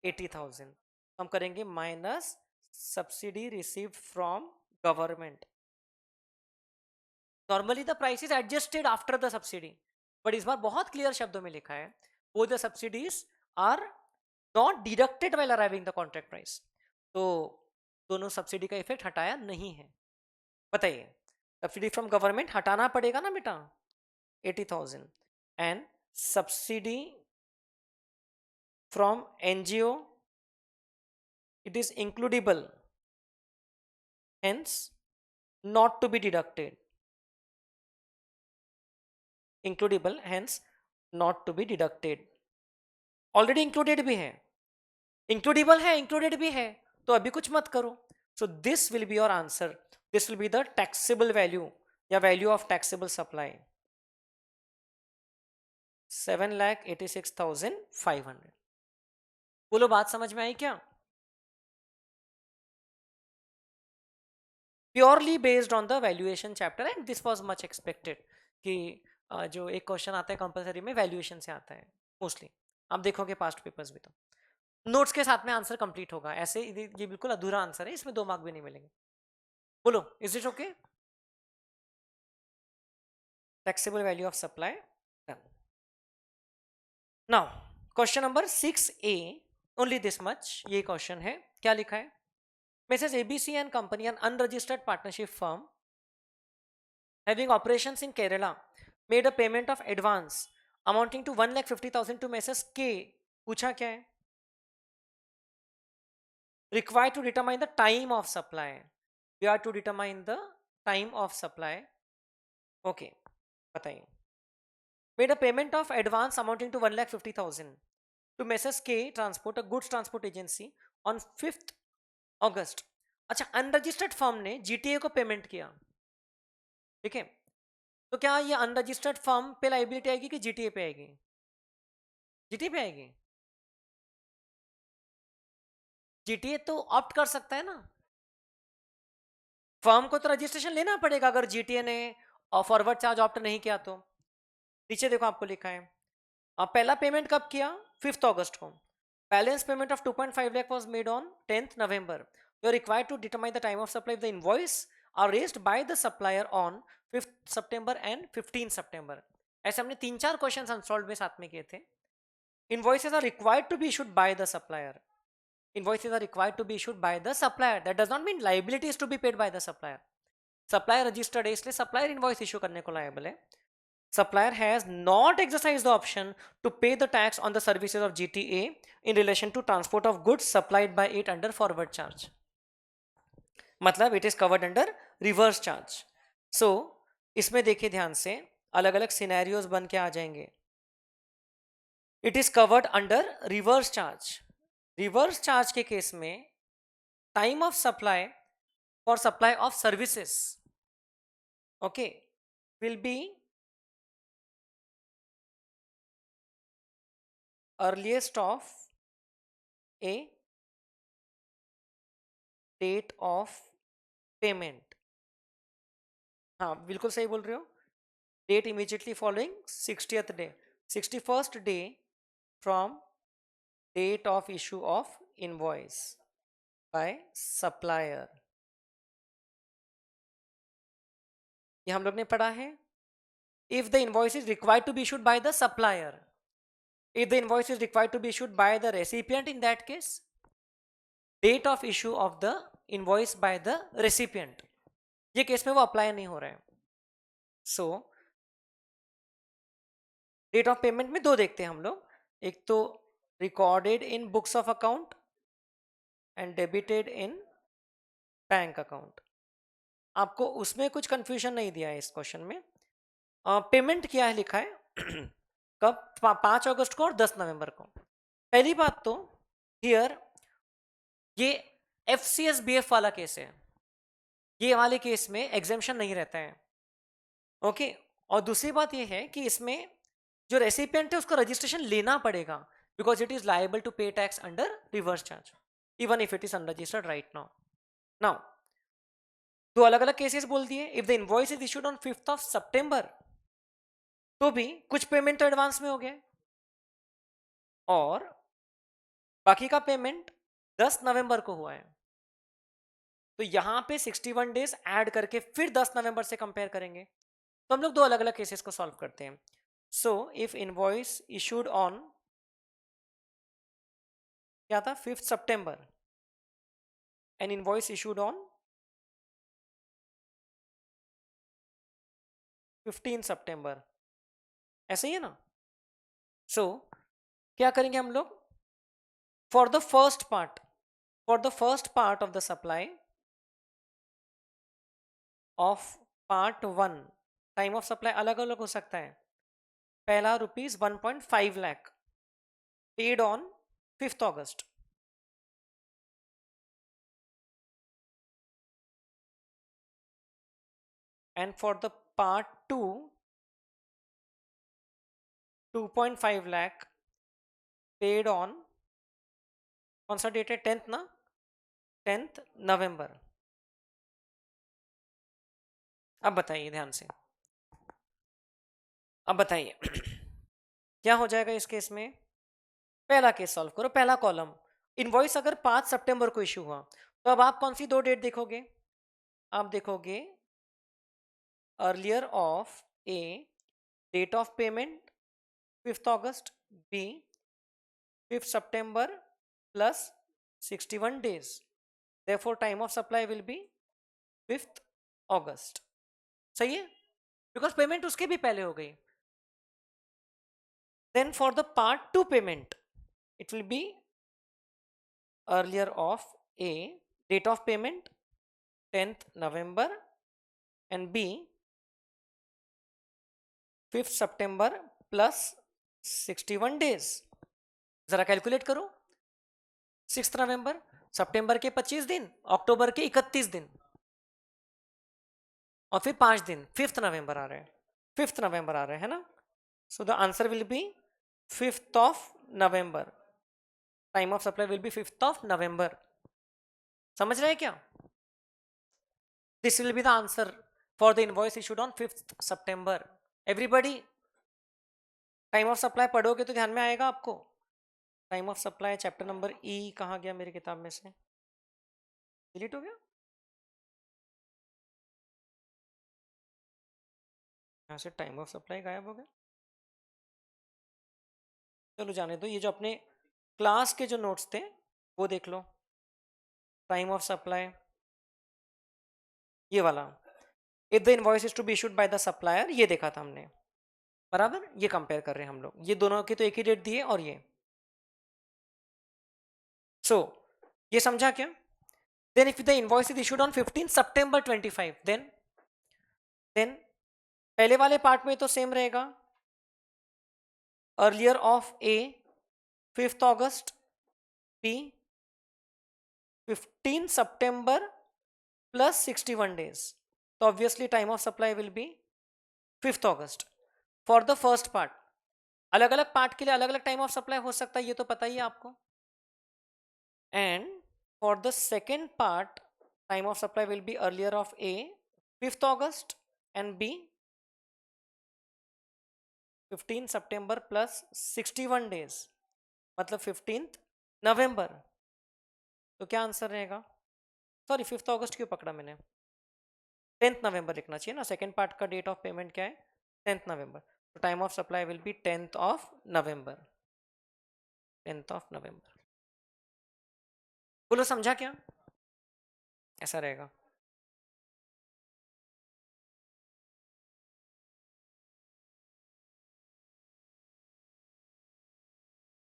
80,000 हम करेंगे minus subsidy received from government. Normally the price is adjusted after the subsidy, but इस बार बहुत क्लियर शब्दों में लिखा है वो the subsidies are not deducted while arriving the contract price. तो दोनों सब्सिडी का इफेक्ट हटाया नहीं है। बताइए, सब्सिडी फ्रॉम गवर्नमेंट हटाना पड़ेगा ना बेटा 80,000, and subsidy from NGO it is includable, hence not to be deducted, includable hence not to be deducted। Already included भी है, इंक्लूडेबल है, इंक्लूडेड भी है, तो अभी कुछ मत करो। So this will be your answer, this will be the taxable value या वैल्यू ऑफ टैक्सेबल सप्लाई 7,86,500। बोलो बात समझ में आई क्या? Purely based on the valuation chapter and this was much expected कि जो एक क्वेश्चन आता है कंपलसरी में वैल्यूएशन से आता है मोस्टली, आप देखोगे पास्ट पेपर्स भी। तो नोट्स के साथ में आंसर कंप्लीट होगा, ऐसे ये बिल्कुल अधूरा आंसर है, इसमें 2 मार्क भी नहीं मिलेंगे। बोलो, is it okay? Taxable value of supply done. Now question number 6A, only this much, ये क्वेश्चन है, क्या लिखा है? Mrs. ABC and company, an unregistered partnership firm having operations in Kerala, made a payment of advance amounting to 1,50,000 to Mrs. K. पूछा क्या है? Required to determine the time of supply. We are to determine the time of supply. Okay, बताइए. Made a payment of advance amounting to 1,50,000 to Messrs. K Transport, a goods transport agency, on 5th August. अच्छा, unregistered firm ने GTA को payment किया, ठीक है? तो क्या ये अनरजिस्टर्ड फर्म पे लाइबिलिटी आएगी कि जीटीए पे आएगी? जीटीए पे आएगी। जीटीए तो ऑप्ट कर सकता है ना, फर्म को तो रजिस्ट्रेशन लेना पड़ेगा अगर जीटीए ने फॉरवर्ड चार्ज ऑप्ट नहीं किया तो। नीचे देखो आपको लिखा है, पहला पेमेंट कब किया? 5th अगस्त को। Balance payment of 2.5 lakh was made on 10th November. You are required to determine the time of supply of the invoice are raised by the supplier on 5th September and 15 September. ऐसे हमने 3-4 question unsolved में साथ में किए थे। Invoices are required to be issued by the supplier. Invoices are required to be issued by the supplier. That does not mean liability is to be paid by the supplier. Supplier registered है इसलिए supplier invoice issue करने को liable है। Supplier has not exercised the option to pay the tax on the services of GTA in relation to transport of goods supplied by it under forward charge. मतलब it is covered under reverse charge. So इसमें देखिए ध्यान से, अलग अलग scenarios बन के आ जाएंगे। It is covered under reverse charge. Reverse charge के केस में time of supply for supply of services, okay, will be earliest of a date of payment. हाँ बिल्कुल सही बोल रहे हो, date immediately following 60th day, 61st day from date of issue of invoice by supplier. ये हम लोग ने पढ़ा है। If the invoice is required to be issued by the supplier, if the invoice is required to be issued by the recipient, in that case date of issue of the invoice by the recipient, ये case में वो apply नहीं हो रहा है। सो date of payment में 2 देखते हैं हम लोग, एक तो recorded in books of account and debited in bank account. आपको उसमें कुछ कंफ्यूजन नहीं दिया है इस क्वेश्चन में। पेमेंट क्या है लिखा है कब? 5 अगस्त को और 10 नवंबर को। पहली बात तो हियर ये FCSBF वाला केस है, ये वाले केस में एग्जेम्पशन नहीं रहता है, ओके। और दूसरी बात ये है कि इसमें जो रेसिपिएंट है उसको रजिस्ट्रेशन लेना पड़ेगा, because it is liable to pay tax under reverse charge even if it is unregistered right now. Now 2 अलग अलग केसेस बोल दिए। If the invoice is issued on 5th of September, तो भी कुछ पेमेंट तो एडवांस में हो गया, और बाकी का पेमेंट 10 नवंबर को हुआ है। तो यहां पे 61 डेज ऐड करके फिर 10 नवंबर से कंपेयर करेंगे, तो हम लोग 2 अलग अलग केसेस को सॉल्व करते हैं। So if invoice issued on क्या था 5th September and invoice issued on 15 September, ऐसे ही है ना। सो क्या करेंगे हम लोग? For the first part of the supply of part 1, time of supply अलग अलग हो सकता है। पहला ₹1.5 lakh paid on 5th August, and for the part 2 2.5 lakh paid on कौन सा डेट है? 10th ना, 10th नवंबर। अब बताइए ध्यान से, अब बताइए क्या हो जाएगा इस केस में। पहला केस सॉल्व करो, पहला कॉलम इनवॉइस अगर 5 सितंबर को इशू हुआ तो अब आप कौन सी 2 डेट देखोगे? आप देखोगे earlier of a date of payment 5th August, B 5th September plus 61 days. Therefore, time of supply will be 5th August. सही है? Because payment उसके भी पहले हो गई. Then for the part 2 payment, it will be earlier of A date of payment 10th November and B 5th September plus 61 days. जरा calculate करो. 6th नवंबर, सितंबर के 25 दिन, अक्टूबर के 31 दिन और फिर 5 दिन. 5th नवंबर आ रहे हैं, 5th नवंबर आ रहे हैं ना. So the answer will be 5th of November. Time of supply will be 5th of November. समझ रहे हैं क्या? This will be the answer for the invoice issued on 5th September. Everybody time of supply पढ़ोगे तो ध्यान में आएगा आपको. Time of supply chapter number ई कहाँ गया मेरी किताब में से? डिलीट हो गया? यहाँ से टाइम ऑफ सप्लाई गायब हो गया. चलो जाने दो. ये जो अपने क्लास के जो नोट्स थे वो देख लो. टाइम ऑफ सप्लाई ये वाला, if the invoice is to be issued by the supplier, ये देखा था हमने बराबर. ये कंपेयर कर रहे हैं हम लोग. ये दोनों की तो एक ही डेट दी है और ये. सो ये समझा क्या? Then if the invoice is issued on 15 September 25, then पहले वाले पार्ट में तो सेम रहेगा. Earlier of a 5th August, B 15 September plus 61 days. तो obviously time of supply will be 5th August. For the first part, अलग अलग part के लिए अलग अलग टाइम ऑफ सप्लाई हो सकता है, ये तो पता ही है आपको. And for the second part time of supply will be earlier of a 5th August and B 15 September plus 61 days, मतलब 15th November. तो क्या आंसर रहेगा? सॉरी 5th August क्यों पकड़ा मैंने? 10th November लिखना चाहिए ना. सेकेंड पार्ट का डेट ऑफ पेमेंट क्या है? 10th November. तो time of supply will B 10th of November. 10th of November. बोलो समझा क्या? ऐसा रहेगा.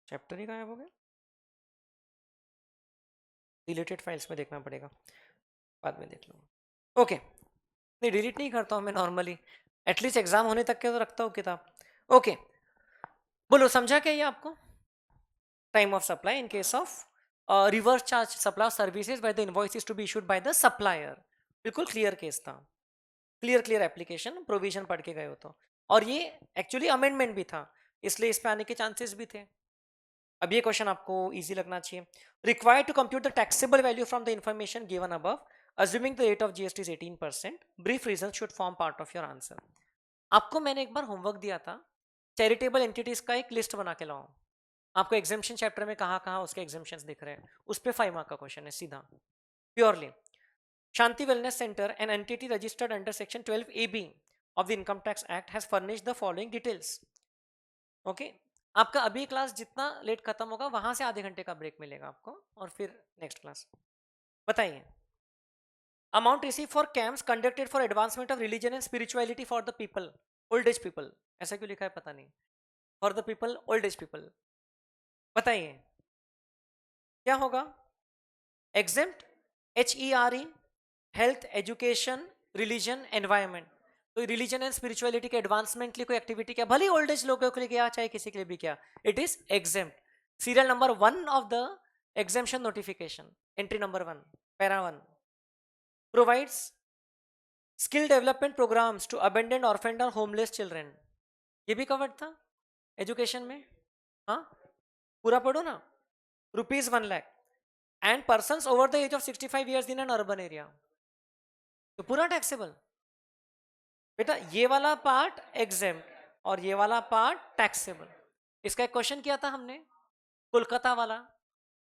चैप्टर ही गायब हो गया. डिलीटेड फाइल्स में देखना पड़ेगा, बाद में देख लूँगा. ओके. नहीं डिलीट नहीं करता हूँ मैं नॉर्मली. एटलीस्ट एग्जाम होने तक के तो रखता हूँ किताब. ओके. बोलो समझा क्या ये आपको? Time of supply in case of reverse charge supply services by the invoice is to be issued by the supplier. बिल्कुल क्लियर केस था. क्लियर एप्लीकेशन प्रोविजन पढ़ के गए हो तो. और ये एक्चुअली अमेंडमेंट भी था, इसलिए इस पे आने के चांसेस भी थे. अब ये क्वेश्चन आपको इजी लगना चाहिए. Required to compute the taxable value from the information given above assuming the rate of GST is 18%, brief reasons should form part of your answer. आपको मैंने एक बार होमवर्क दिया था, चैरिटेबल एंटिटीज का एक लिस्ट बना के लाओ. आपको एग्जामिनेशन चैप्टर में कहाँ कहाँ उसके एग्जामिनेशंस दिख रहे हैं, उस पे 5 मार्क का क्वेश्चन है सीधा purely. Shanti wellness centre, an entity registered under section 12AB of the Income Tax Act has furnished the following details. Okay. आपका अभी क्लास जितना लेट खत्म होगा वहां से आधे घंटे का ब्रेक मिलेगा आपको, और फिर नेक्स्ट क्लास. बताइए. Amount received for camps conducted for advancement of religion and spirituality for the people, old age people. ऐसा क्यों लिखा है पता नहीं. For the people, old age people. बताइए क्या होगा? Exempt, HERE, health, education, religion, environment. तो रिलीजन एंड स्पिरिचुअलिटी के एडवांसमेंट के लिए कोई एक्टिविटी क्या, भले ओल्ड एज लोगों के लिए क्या, चाहे किसी के लिए भी क्या, it is exempt. Serial number 1 of the exemption notification, entry number 1, para 1. provides skill development programs to abandoned, orphaned और homeless children. ये भी कवर्ड था एजुकेशन में. हाँ पूरा पढ़ो ना. ₹1 lakh and persons over the age of 65 years in an urban area. तो पूरा टैक्सेबल. बेटा ये वाला पार्ट एग्जेम्प्ट और ये वाला पार्ट टैक्सेबल. इसका एक क्वेश्चन किया था हमने, कोलकाता वाला.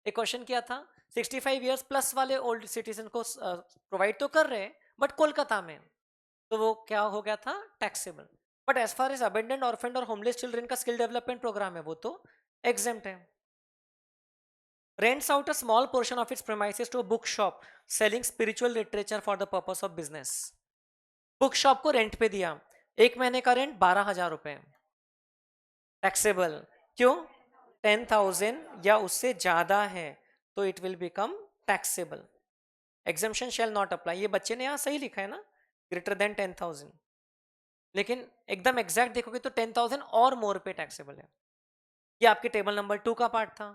एक क्वेश्चन किया था 65 इयर्स प्लस वाले ओल्ड सिटीजन को प्रोवाइड तो कर रहे हैं बट कोलकाता में, तो वो क्या हो गया था, taxable. But as far as abandoned orphaned और होमलेस चिल्ड्रन का स्किल डेवलपमेंट प्रोग्राम है वो तो एग्जेम्प्ट है। rents out a small portion of its premises to a bookshop selling spiritual literature for the purpose of business। Book shop को rent पे दिया, एक महीने का रेंट 12,000 रुपए, टैक्सेबल। क्यों? 10,000 या उससे ज्यादा है तो it will become taxable. Exemption shall not apply, ये बच्चे ने यहाँ सही लिखा है ना, ग्रेटर देन 10,000, लेकिन एकदम एग्जैक्ट देखोगे तो 10,000 और मोर पे टैक्सेबल है। ये आपके टेबल नंबर 2 का पार्ट था।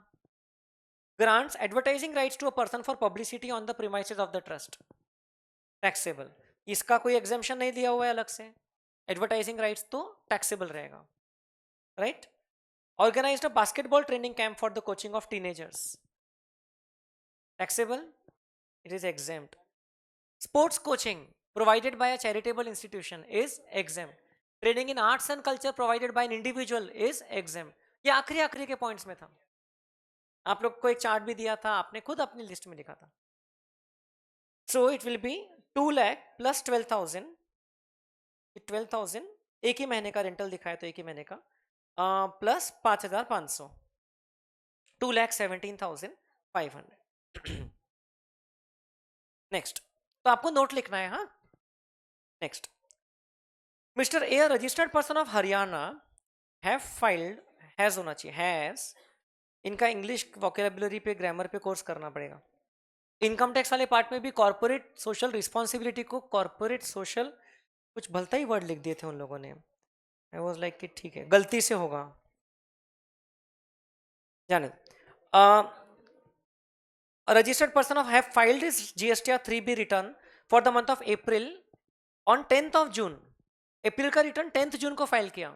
Grants advertising rights to a person for publicity on the premises of the trust, taxable. इसका कोई एग्जेम्पशन नहीं दिया हुआ है अलग से, एडवर्टाइजिंग राइट्स तो टैक्सेबल रहेगा, right. Organised a basketball training camp for the coaching of teenagers, taxable, it is exempt. Sports coaching provided by a charitable institution is exempt। Training in arts and culture provided by an individual is exempt। ये आखिरी आखिरी के points में था, आप लोग को एक चार्ट भी दिया था, आपने खुद अपनी लिस्ट में लिखा था। So it will be 2 lakh plus 12,000, 12,000 एक ही महीने का रेंटल दिखाया तो एक ही महीने का, प्लस 5,500, 2,17,500। नेक्स्ट, तो आपको नोट लिखना है, हाँ। Next, mister A registered person of Haryana have filed, has होना चाहिए, हैज, इनका इंग्लिश वोकेबुलरी पे ग्रामर पे कोर्स करना पड़ेगा। इनकम टैक्स वाले पार्ट में भी कॉर्पोरेट सोशल रिस्पॉन्सिबिलिटी को कॉर्पोरेट सोशल कुछ भलता ही वर्ड लिख दिए थे उन लोगों ने, आई वाज लाइक कि ठीक है गलती से होगा, जाने। Registered person of have filed his GSTR 3B return for the month of April on 10th of June. अप्रैल का रिटर्न 10th जून को फाइल किया।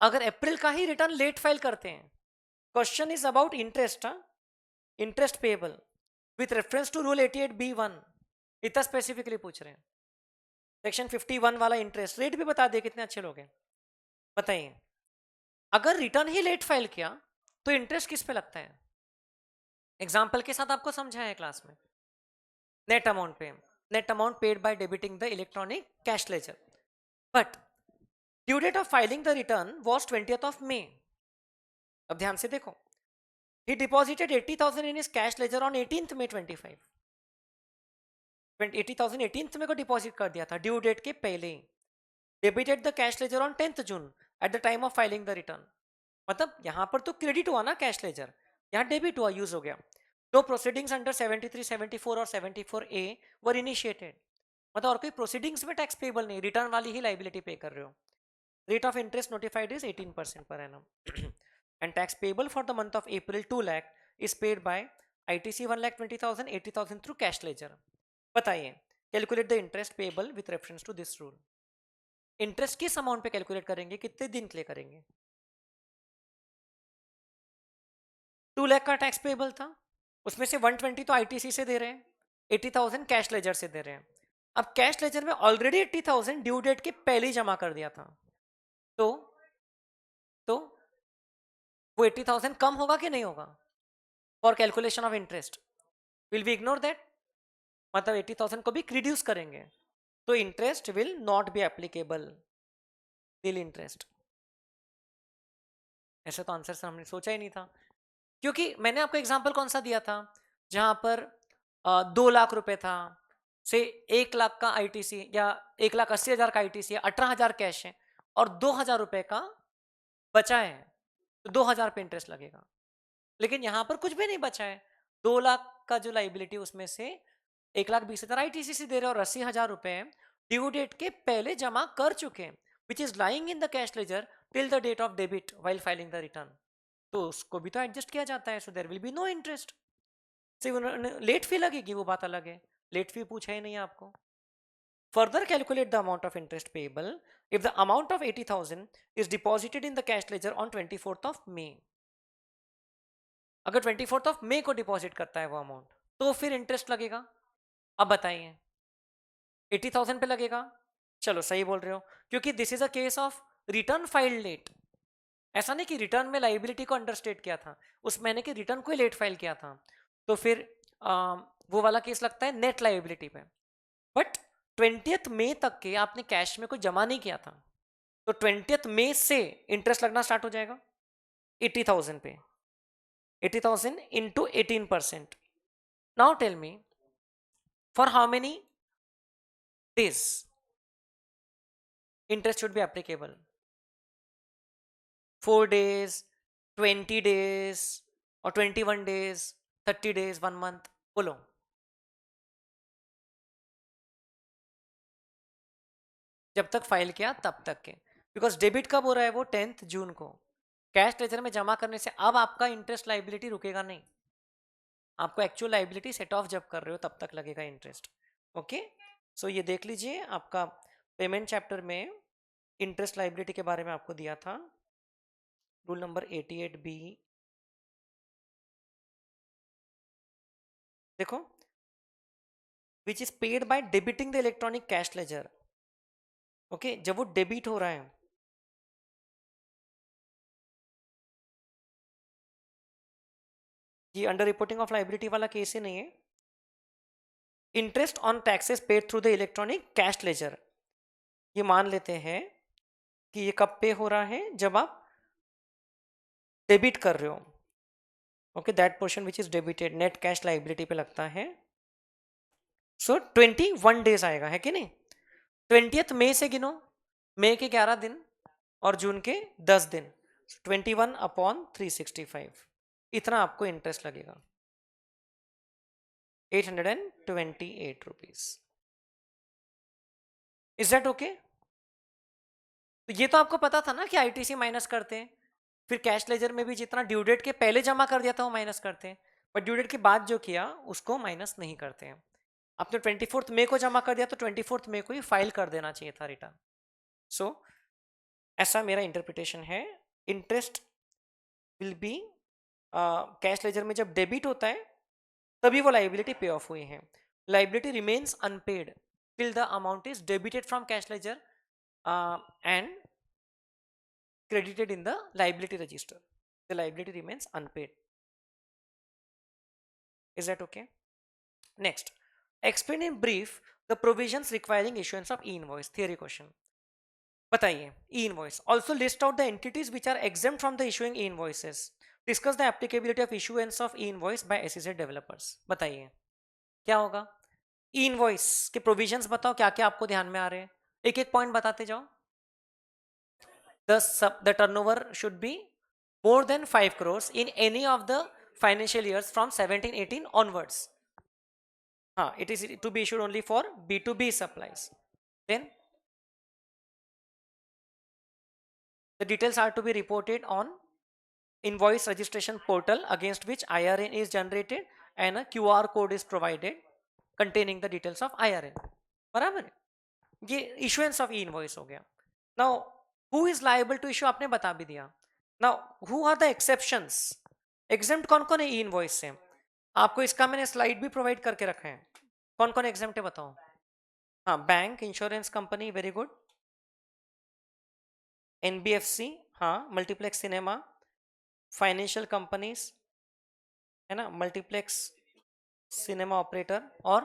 अगर अप्रैल का ही रिटर्न लेट फाइल करते हैं, question is about interest, interest payable with reference to rule 88B1, इतना specifically पूछ रहे हैं। सेक्शन 51 वाला इंटरेस्ट रेट भी बता दिए, कितने अच्छे लोग हैं। बताइए, अगर रिटर्न ही लेट फाइल किया तो इंटरेस्ट किस पे लगता है? एग्जाम्पल के साथ आपको समझाया है क्लास में। Net amount pay, net amount paid by debiting the electronic cash ledger, but due date of filing the return was 20th of May. अब ध्यान से देखो, he deposited 80,000 in his cash ledger on 18th May 25। 80,000 18th में को deposit कर दिया था due date के पहले ही। Debited the cash ledger on 10th June at the time of filing the return, मतलब यहां पर तो क्रेडिट हुआ ना कैश लेजर, यहां डेबिट हुआ, यूज हो गया। नो प्रोसीडिंग्स अंडर 73, 74 और 74A वर इनिशिएटेड, मतलब और कोई प्रोसीडिंग्स में टैक्स पेबल नहीं, रिटर्न वाली ही लाइबिलिटी पे कर रहे हो। Rate of interest notified is 18% per annum and tax payable for the month of April 2 lakh is paid by ITC 1,20,000, 80,000 through cash ledger। बताइए, calculate the interest payable with reference to this rule. Interest किस amount पे calculate करेंगे, कितने दिन के लिए करेंगे? 2 लाख का टैक्स पेबल था, उसमें से 120 तो आईटीसी से दे रहे हैं, 80,000 कैश लेजर से दे रहे हैं। अब कैश लेजर में ऑलरेडी 80,000 ड्यू डेट के पहले ही जमा कर दिया था, तो वो 80,000 कम होगा कि नहीं होगा for calculation of interest? Will we ignore that, मतलब 80,000 को भी रिड्यूस करेंगे, तो interest will not be applicable, nil interest. ऐसे तो आंसर हमने सोचा ही नहीं था, क्योंकि मैंने आपको एग्जांपल कौन सा दिया था जहां पर 2 लाख रुपए था, से 1 लाख का आईटीसी या 1,80,000 का आईटीसी है, 18,000 कैश है और 2,000 रुपए का बचा है, तो 2,000 पे इंटरेस्ट लगेगा। लेकिन यहां पर कुछ भी नहीं बचा है, 2 लाख का जो लाइबिलिटी उसमें से 1,20,000 आईटीसी से दे रहे हैं और 80,000 रुपए ड्यू डेट के पहले जमा कर चुके हैं, which is lying in the cash ledger till the date of debit while filing the return, तो उसको भी तो एडजस्ट किया जाता है, so there will be no interest. Late fee लगेगी वो बात अलग है, लेट फी पूछा ही नहीं है आपको। Further calculate the amount of interest payable if the amount of 80,000 is deposited in the cash ledger on 24th of May। अगर 24th ऑफ मे को डिपॉजिट करता है वो अमाउंट, तो फिर इंटरेस्ट लगेगा। अब बताइए, 80,000 पे लगेगा, चलो सही बोल रहे हो, क्योंकि this is a case of return filed late, ऐसा नहीं कि रिटर्न में लाइबिलिटी को अंडरस्टेट किया था, उस महीने के रिटर्न को ही लेट फाइल किया था, तो फिर वो वाला केस लगता है नेट लाइबिलिटी पे। बट 20th मई तक के आपने कैश में कुछ जमा नहीं किया था, तो 20th मई से इंटरेस्ट लगना स्टार्ट हो जाएगा 80,000 पे, 80,000 into 18%। Now tell me for how many days interest should be applicable? 4 days, 20 days or 21 days, 30 days, 1 month? बोलो। जब तक फाइल किया तब तक के, बिकॉज डेबिट कब हो रहा है? वो 10th जून को। कैश लेजर में जमा करने से अब आपका इंटरेस्ट लाइबिलिटी रुकेगा नहीं, आपको एक्चुअल लाइबिलिटी सेट ऑफ जब कर रहे हो तब तक लगेगा इंटरेस्ट। ओके, सो ये देख लीजिए, आपका पेमेंट चैप्टर में इंटरेस्ट लाइबिलिटी के बारे में आपको दिया था, रूल नंबर 88B। देखो, which is paid by debiting the electronic cash laser. Okay, जब वो डेबिट हो रहा है, ये अंडर रिपोर्टिंग ऑफ लाइबिलिटी वाला केस ही नहीं है। Interest on taxes paid through the electronic cash laser, ये मान लेते हैं कि ये कब पे हो रहा है? जब आप डेबिट कर रहे हो। Okay, that portion which is debited net cash liability पे लगता है। सो 21 डेज आएगा, है कि नहीं? 20th मई से गिनो, मई के 11 दिन और जून के 10 दिन, 21 अपॉन 365, इतना आपको इंटरेस्ट लगेगा, 828 रुपीज। Is that okay? तो ये तो आपको पता था ना कि आईटीसी माइनस करते हैं, फिर कैश लेजर में भी जितना ड्यू डेट के पहले जमा कर दिया था वो माइनस करते हैं, बट ड्यू डेट के बाद जो किया उसको माइनस नहीं करते हैं। आपने 24th मई को जमा कर दिया तो 24th मई को ही फाइल कर देना चाहिए था रिटर्न। सो ऐसा मेरा इंटरप्रिटेशन है। Interest will be, cash ledger में जब डेबिट होता है तभी वो लाइबिलिटी पे ऑफ हुई है। Liability remains unpaid till the amount is debited from cash ledger and credited in the liability register. The liability remains unpaid. Is that okay? Next, explain in brief the provisions requiring issuance of e-invoice. Theory question. बताइए, e-invoice. Also list out the entities which are exempt from the issuing e-invoices. Discuss the applicability of issuance of e-invoice by SEZ developers. बताइए क्या होगा? e-invoice के provisions बताओ, क्या क्या आपको ध्यान में आ रहे हैं, एक एक पॉइंट बताते जाओ। The turnover should be more than 5 crores in any of the financial years from 17-18 onwards. It is to be issued only for B2B supplies. Then the details are to be reported on invoice registration portal against which IRN is generated and a QR code is provided containing the details of IRN. बराबर है? ये issuance of e-invoice हो गया। Now who is liable to issue आपने बता भी दिया। Now who are the exceptions? exempt कौन कौन है e-invoice से? आपको इसका मैंने स्लाइड भी प्रोवाइड करके रखा है। कौन कौन exempt है बताओ। हाँ, bank, insurance company, very good. NBFC, हाँ, मल्टीप्लेक्स सिनेमा, फाइनेंशियल कंपनीज है ना, मल्टीप्लेक्स सिनेमा ऑपरेटर, और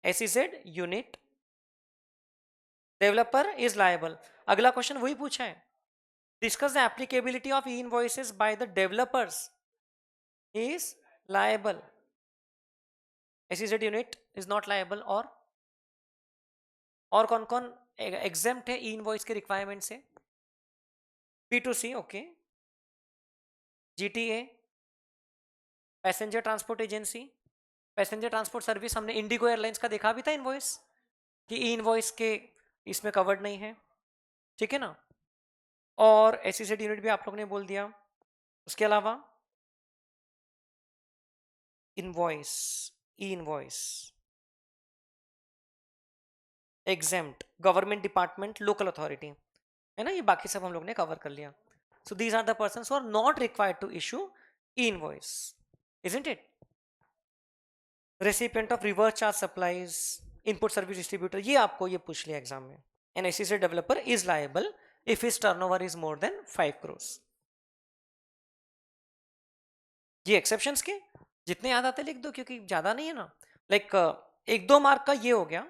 SEZ unit. Developer is liable. अगला क्वेश्चन वही पूछा है, discuss the applicability of E invoices by the developers is liable, SEZ unit is not liable. और कौन कौन एग्जेम्प्ट है ई इनवॉइस के रिक्वायरमेंट से? P2C, okay, GTA, passenger transport agency, passenger transport service, हमने इंडिगो एयरलाइंस का देखा भी था इनवॉइस कि ई इनवॉइस के इसमें कवर्ड नहीं है, ठीक है ना। और SEZ यूनिट भी आप लोग ने बोल दिया। उसके अलावा इनवॉइस, ई invoice, exempt, government department, local authority, है ना, ये बाकी सब हम लोग ने कवर कर लिया। So these are the persons who are not required to issue e invoice, isn't it? Recipient of reverse charge supplies, input service distributor, ये आपको ये पूछ लिया एग्जाम में। An SEZ developer is liable if his turnover is more than 5 crores. ये exceptions के जितने याद आते लिख दो, क्योंकि ज्यादा नहीं है ना. लाइक एक 2 मार्क का ये हो गया,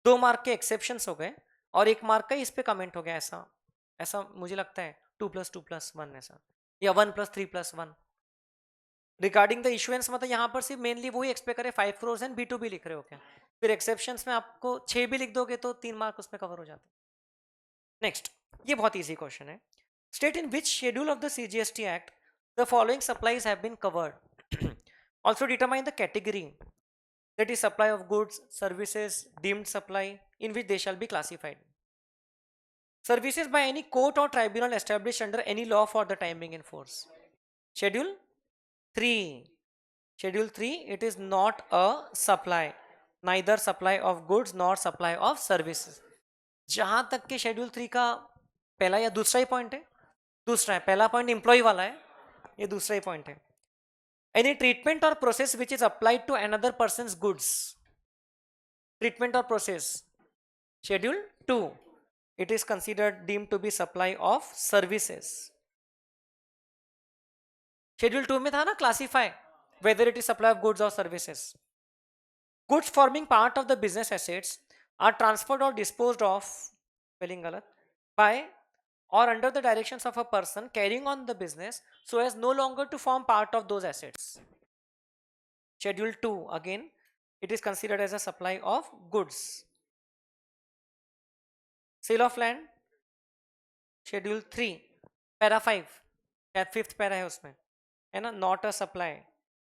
2 मार्क के एक्सेप्शंस हो गए, और 1 मार्क का इस पे कमेंट हो गया. ऐसा ऐसा मुझे लगता है 2+2+1 ऐसा, या 1+3+1 रिगार्डिंग द इशुएंस. मतलब यहाँ पर सिर्फ मेनली वही एक्सपेक्ट करे 5 crores एंड B2B लिख रहे हो क्या. फिर एक्सेप्शंस में आपको 6 भी लिख दोगे तो 3 मार्क उसमें कवर हो जाते. नेक्स्ट, ये बहुत इजी क्वेश्चन है. State in which schedule of the CGST act the following supplies have been covered. Also determine the category, that is supply of goods, services, deemed supply, in which they shall be classified. Services by any court or tribunal established under any law for the time being in force. Schedule 3. Schedule 3, it is not a supply, neither supply of goods nor supply of services. जहां तक के schedule 3 का पहला या दूसरा ही point है, दूसरा है. पहला पॉइंट एम्प्लॉय वाला है, ये दूसरा ही पॉइंट है. Any treatment or process which is applied to another person's goods. Treatment or process. Schedule 2. It is considered deemed to be supply of services. Schedule 2 में था ना classify whether it is supply of goods or services. Goods forming part of the business assets are transferred or disposed of, spelling galat, by or under the directions of a person carrying on the business so as no longer to form part of those assets. Schedule 2, again, it is considered as a supply of goods. Sale of land. Schedule 3, para 5, या 5th para है उसमें, है ना, not a supply.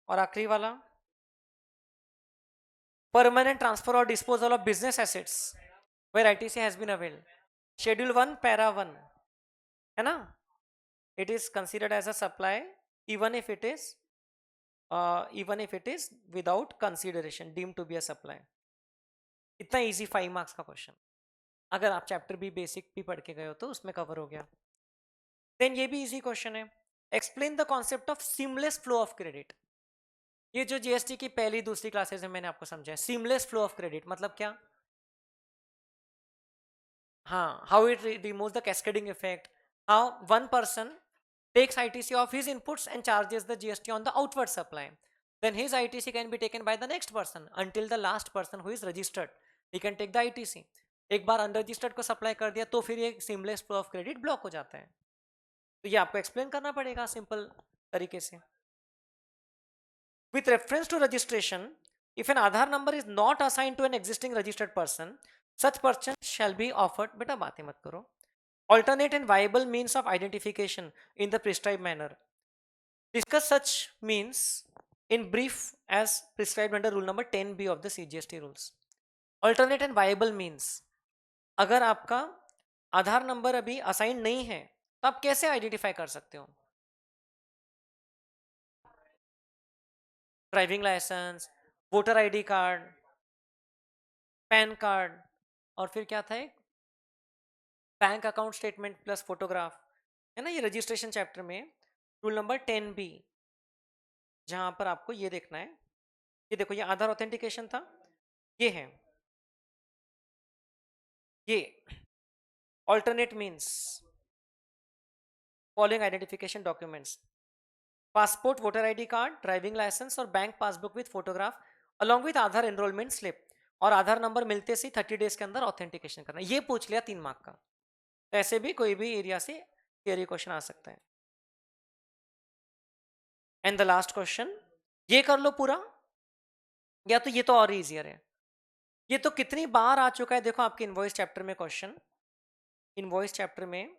और आखिरी वाला permanent transfer or disposal of business assets where ITC has been availed. Schedule 1, para 1, है ना, it is considered as a supply even if it is without consideration, deemed to be a supply. इतना easy 5 marks का question. अगर आप chapter भी basic भी पढ़ के गए हो तो उसमें कवर हो गया. देन ये भी इजी क्वेश्चन है. Explain the concept of seamless flow of credit. ये जो जीएसटी की पहली दूसरी क्लासेस में मैंने आपको समझाया. सीमलेस फ्लो ऑफ क्रेडिट मतलब क्या. हाँ, how it removes the cascading effect, how one person takes ITC of his inputs and charges the GST on the outward supply. Then his ITC can be taken by the next person until the last person who is registered. He can take the ITC. एक बार unregistered को supply कर दिया तो फिर ये seamless flow of credit block हो जाता है. तो ये आपको एक्सप्लेन करना पड़ेगा सिंपल तरीके से. With reference to registration, if an Aadhaar number is not assigned to an existing registered person, such person shall be offered. बेटा बातें मत करो. Alternate and viable means of identification in the prescribed manner. Discuss such means in brief as prescribed under rule number 10B of the CGST rules. Alternate and viable means, अगर आपका आधार number अभी assign नहीं है तो आप कैसे identify कर सकते हो. Driving licence, voter ID card, PAN card, और फिर क्या था, एक bank account statement plus photograph, है ना. ये रजिस्ट्रेशन चैप्टर में रूल नंबर 10B, जहां पर आपको ये देखना है. ये देखो, ये आधार ऑथेंटिकेशन था, ये है ये alternate means following identification documents: passport, voter ID card, driving licence और bank passbook with photograph along with Aadhaar enrolment slip, और आधार नंबर मिलते से 30 डेज के अंदर ऑथेंटिकेशन करना. ये पूछ लिया 3 मार्क का. ऐसे भी कोई भी एरिया से थियरी क्वेश्चन आ सकता है. एंड द लास्ट क्वेश्चन, ये कर लो पूरा, या तो ये तो और इजियर है. ये तो कितनी बार आ चुका है. देखो आपके इनवॉइस चैप्टर में क्वेश्चन, इनवॉइस चैप्टर में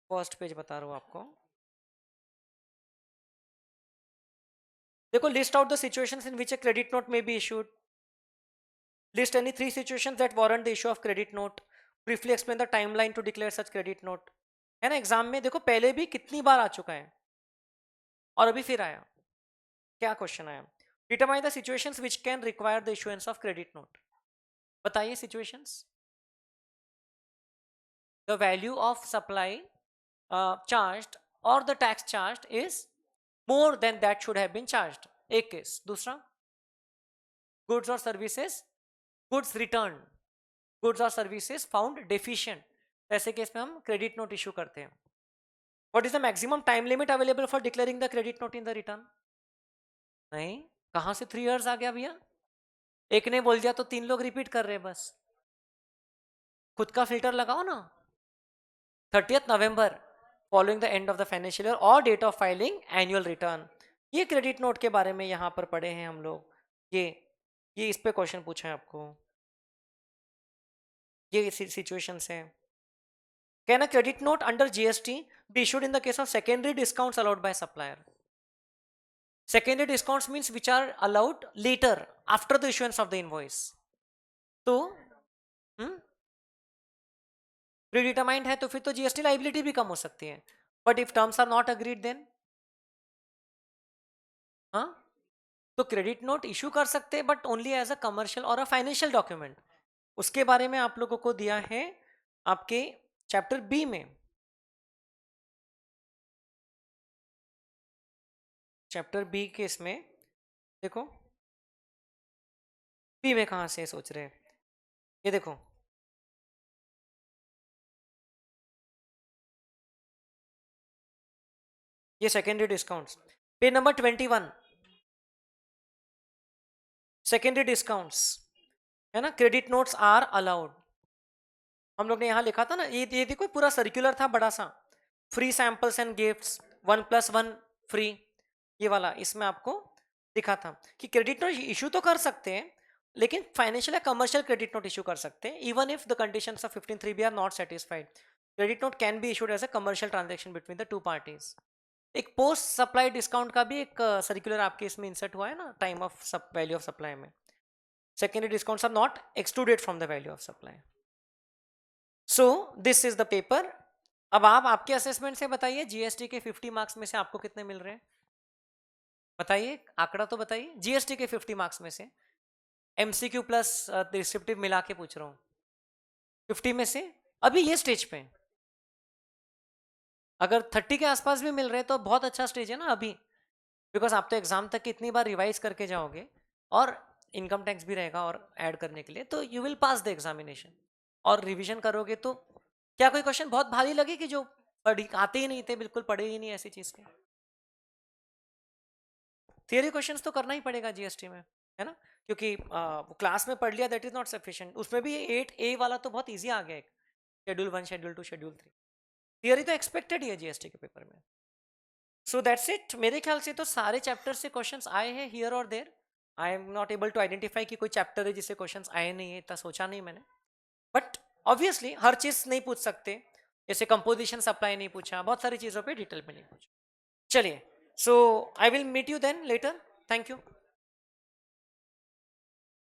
फर्स्ट पेज बता रहा हूं आपको. देखो, list out the situations in which a credit note may be issued. List any 3 situations that warrant the issue of credit note. Briefly explain the timeline to declare such credit note. है ना, exam में देखो पहले भी कितनी बार आ चुका है और अभी फिर आया. क्या क्वेश्चन आया. Determine the situations which can require the issuance of credit note. बताइए situations. The value of supply charged और the tax charged is more than that should have been charged, एक केस. दूसरा, गुड्स और services, goods return, goods और services found deficient, ऐसे case में हम credit note issue करते हैं. What is the maximum time limit available for declaring the credit note in the return? नहीं, कहां से 3 इयर्स आ गया भैया? एक ने बोल दिया तो 3 लोग रिपीट कर रहे हैं बस. खुद का फिल्टर लगाओ ना. 30th November following the end of the financial year और date of filing annual return. ये क्रेडिट नोट के बारे में यहाँ पर पढ़े हैं हम लोग. ये इस पे क्वेश्चन पूछा है आपको. ये सिचुएशंस है. Can a credit note under GST be issued in the case of secondary discounts allowed by supplier? Secondary discounts means which are allowed later after the issuance of the invoice. तो predetermined है तो फिर तो GST liability भी कम हो सकती है. But if terms are not agreed then हाँ, तो क्रेडिट नोट इशू कर सकते हैं but only as a commercial और अ फाइनेंशियल डॉक्यूमेंट. उसके बारे में आप लोगों को दिया है आपके चैप्टर बी में. चैप्टर बी के इसमें देखो, बी में कहां से सोच रहे हैं. ये देखो, ये secondary discounts page number 21. Secondary discounts है ना. Credit notes are allowed. हम लोग ने यहां लिखा था ना, ये देखो पूरा सर्कुलर था बड़ा सा. Free samples and gifts 1+1 free, ये वाला इसमें आपको दिखा था कि क्रेडिट नोट इशू तो कर सकते हैं लेकिन फाइनेंशियल या कमर्शियल क्रेडिट नोट इशू कर सकते हैं even if the conditions of 15(3)(b) are not satisfied. Credit note can be issued as a commercial transaction between the two parties. एक पोस्ट सप्लाई डिस्काउंट का भी एक सर्कुलर आपके इसमें इंसर्ट हुआ है ना, time of value of supply में. Secondary discounts are not excluded from the value of supply. So this is the paper. अब आप आपके असेसमेंट से बताइए जीएसटी के 50 मार्क्स में से आपको कितने मिल रहे हैं. बताइए, आंकड़ा तो बताइए. जीएसटी के 50 मार्क्स में से एमसीक्यू प्लस डिस्क्रिप्टिव मिला के पूछ रहा हूं. 50 में से अभी ये स्टेज पे अगर 30 के आसपास भी मिल रहे हैं तो बहुत अच्छा स्टेज है ना अभी. बिकॉज आप तो एग्जाम तक इतनी बार रिवाइज करके जाओगे और इनकम टैक्स भी रहेगा और ऐड करने के लिए, तो you will pass the examination. और रिवीजन करोगे तो क्या कोई क्वेश्चन बहुत भारी लगे कि जो पढ़ी आते ही नहीं थे, बिल्कुल पढ़े ही नहीं ऐसी चीज के. थियरी क्वेश्चंस तो करना ही पड़ेगा जीएसटी में, है ना. क्योंकि क्लास में पढ़ लिया दैट इज नॉट सफिशिएंट. उसमें भी 8A वाला तो बहुत इजी आ गया. एक शेड्यूल 1, शेड्यूल 2, शेड्यूल 3. थियरी तो एक्सपेक्टेड ही है जीएसटी के पेपर में. So that's it. मेरे ख्याल से तो सारे चैप्टर से क्वेश्चंस आए हैं हियर और there. I am not able to identify कि कोई चैप्टर है जिससे क्वेश्चंस आए नहीं है, इतना सोचा नहीं मैंने. बट ऑब्वियसली हर चीज नहीं पूछ सकते. जैसे कंपोजिशन सप्लाई नहीं पूछा, बहुत सारी चीजों पे डिटेल में नहीं पूछा. चलिए, so I will meet you then later. Thank you.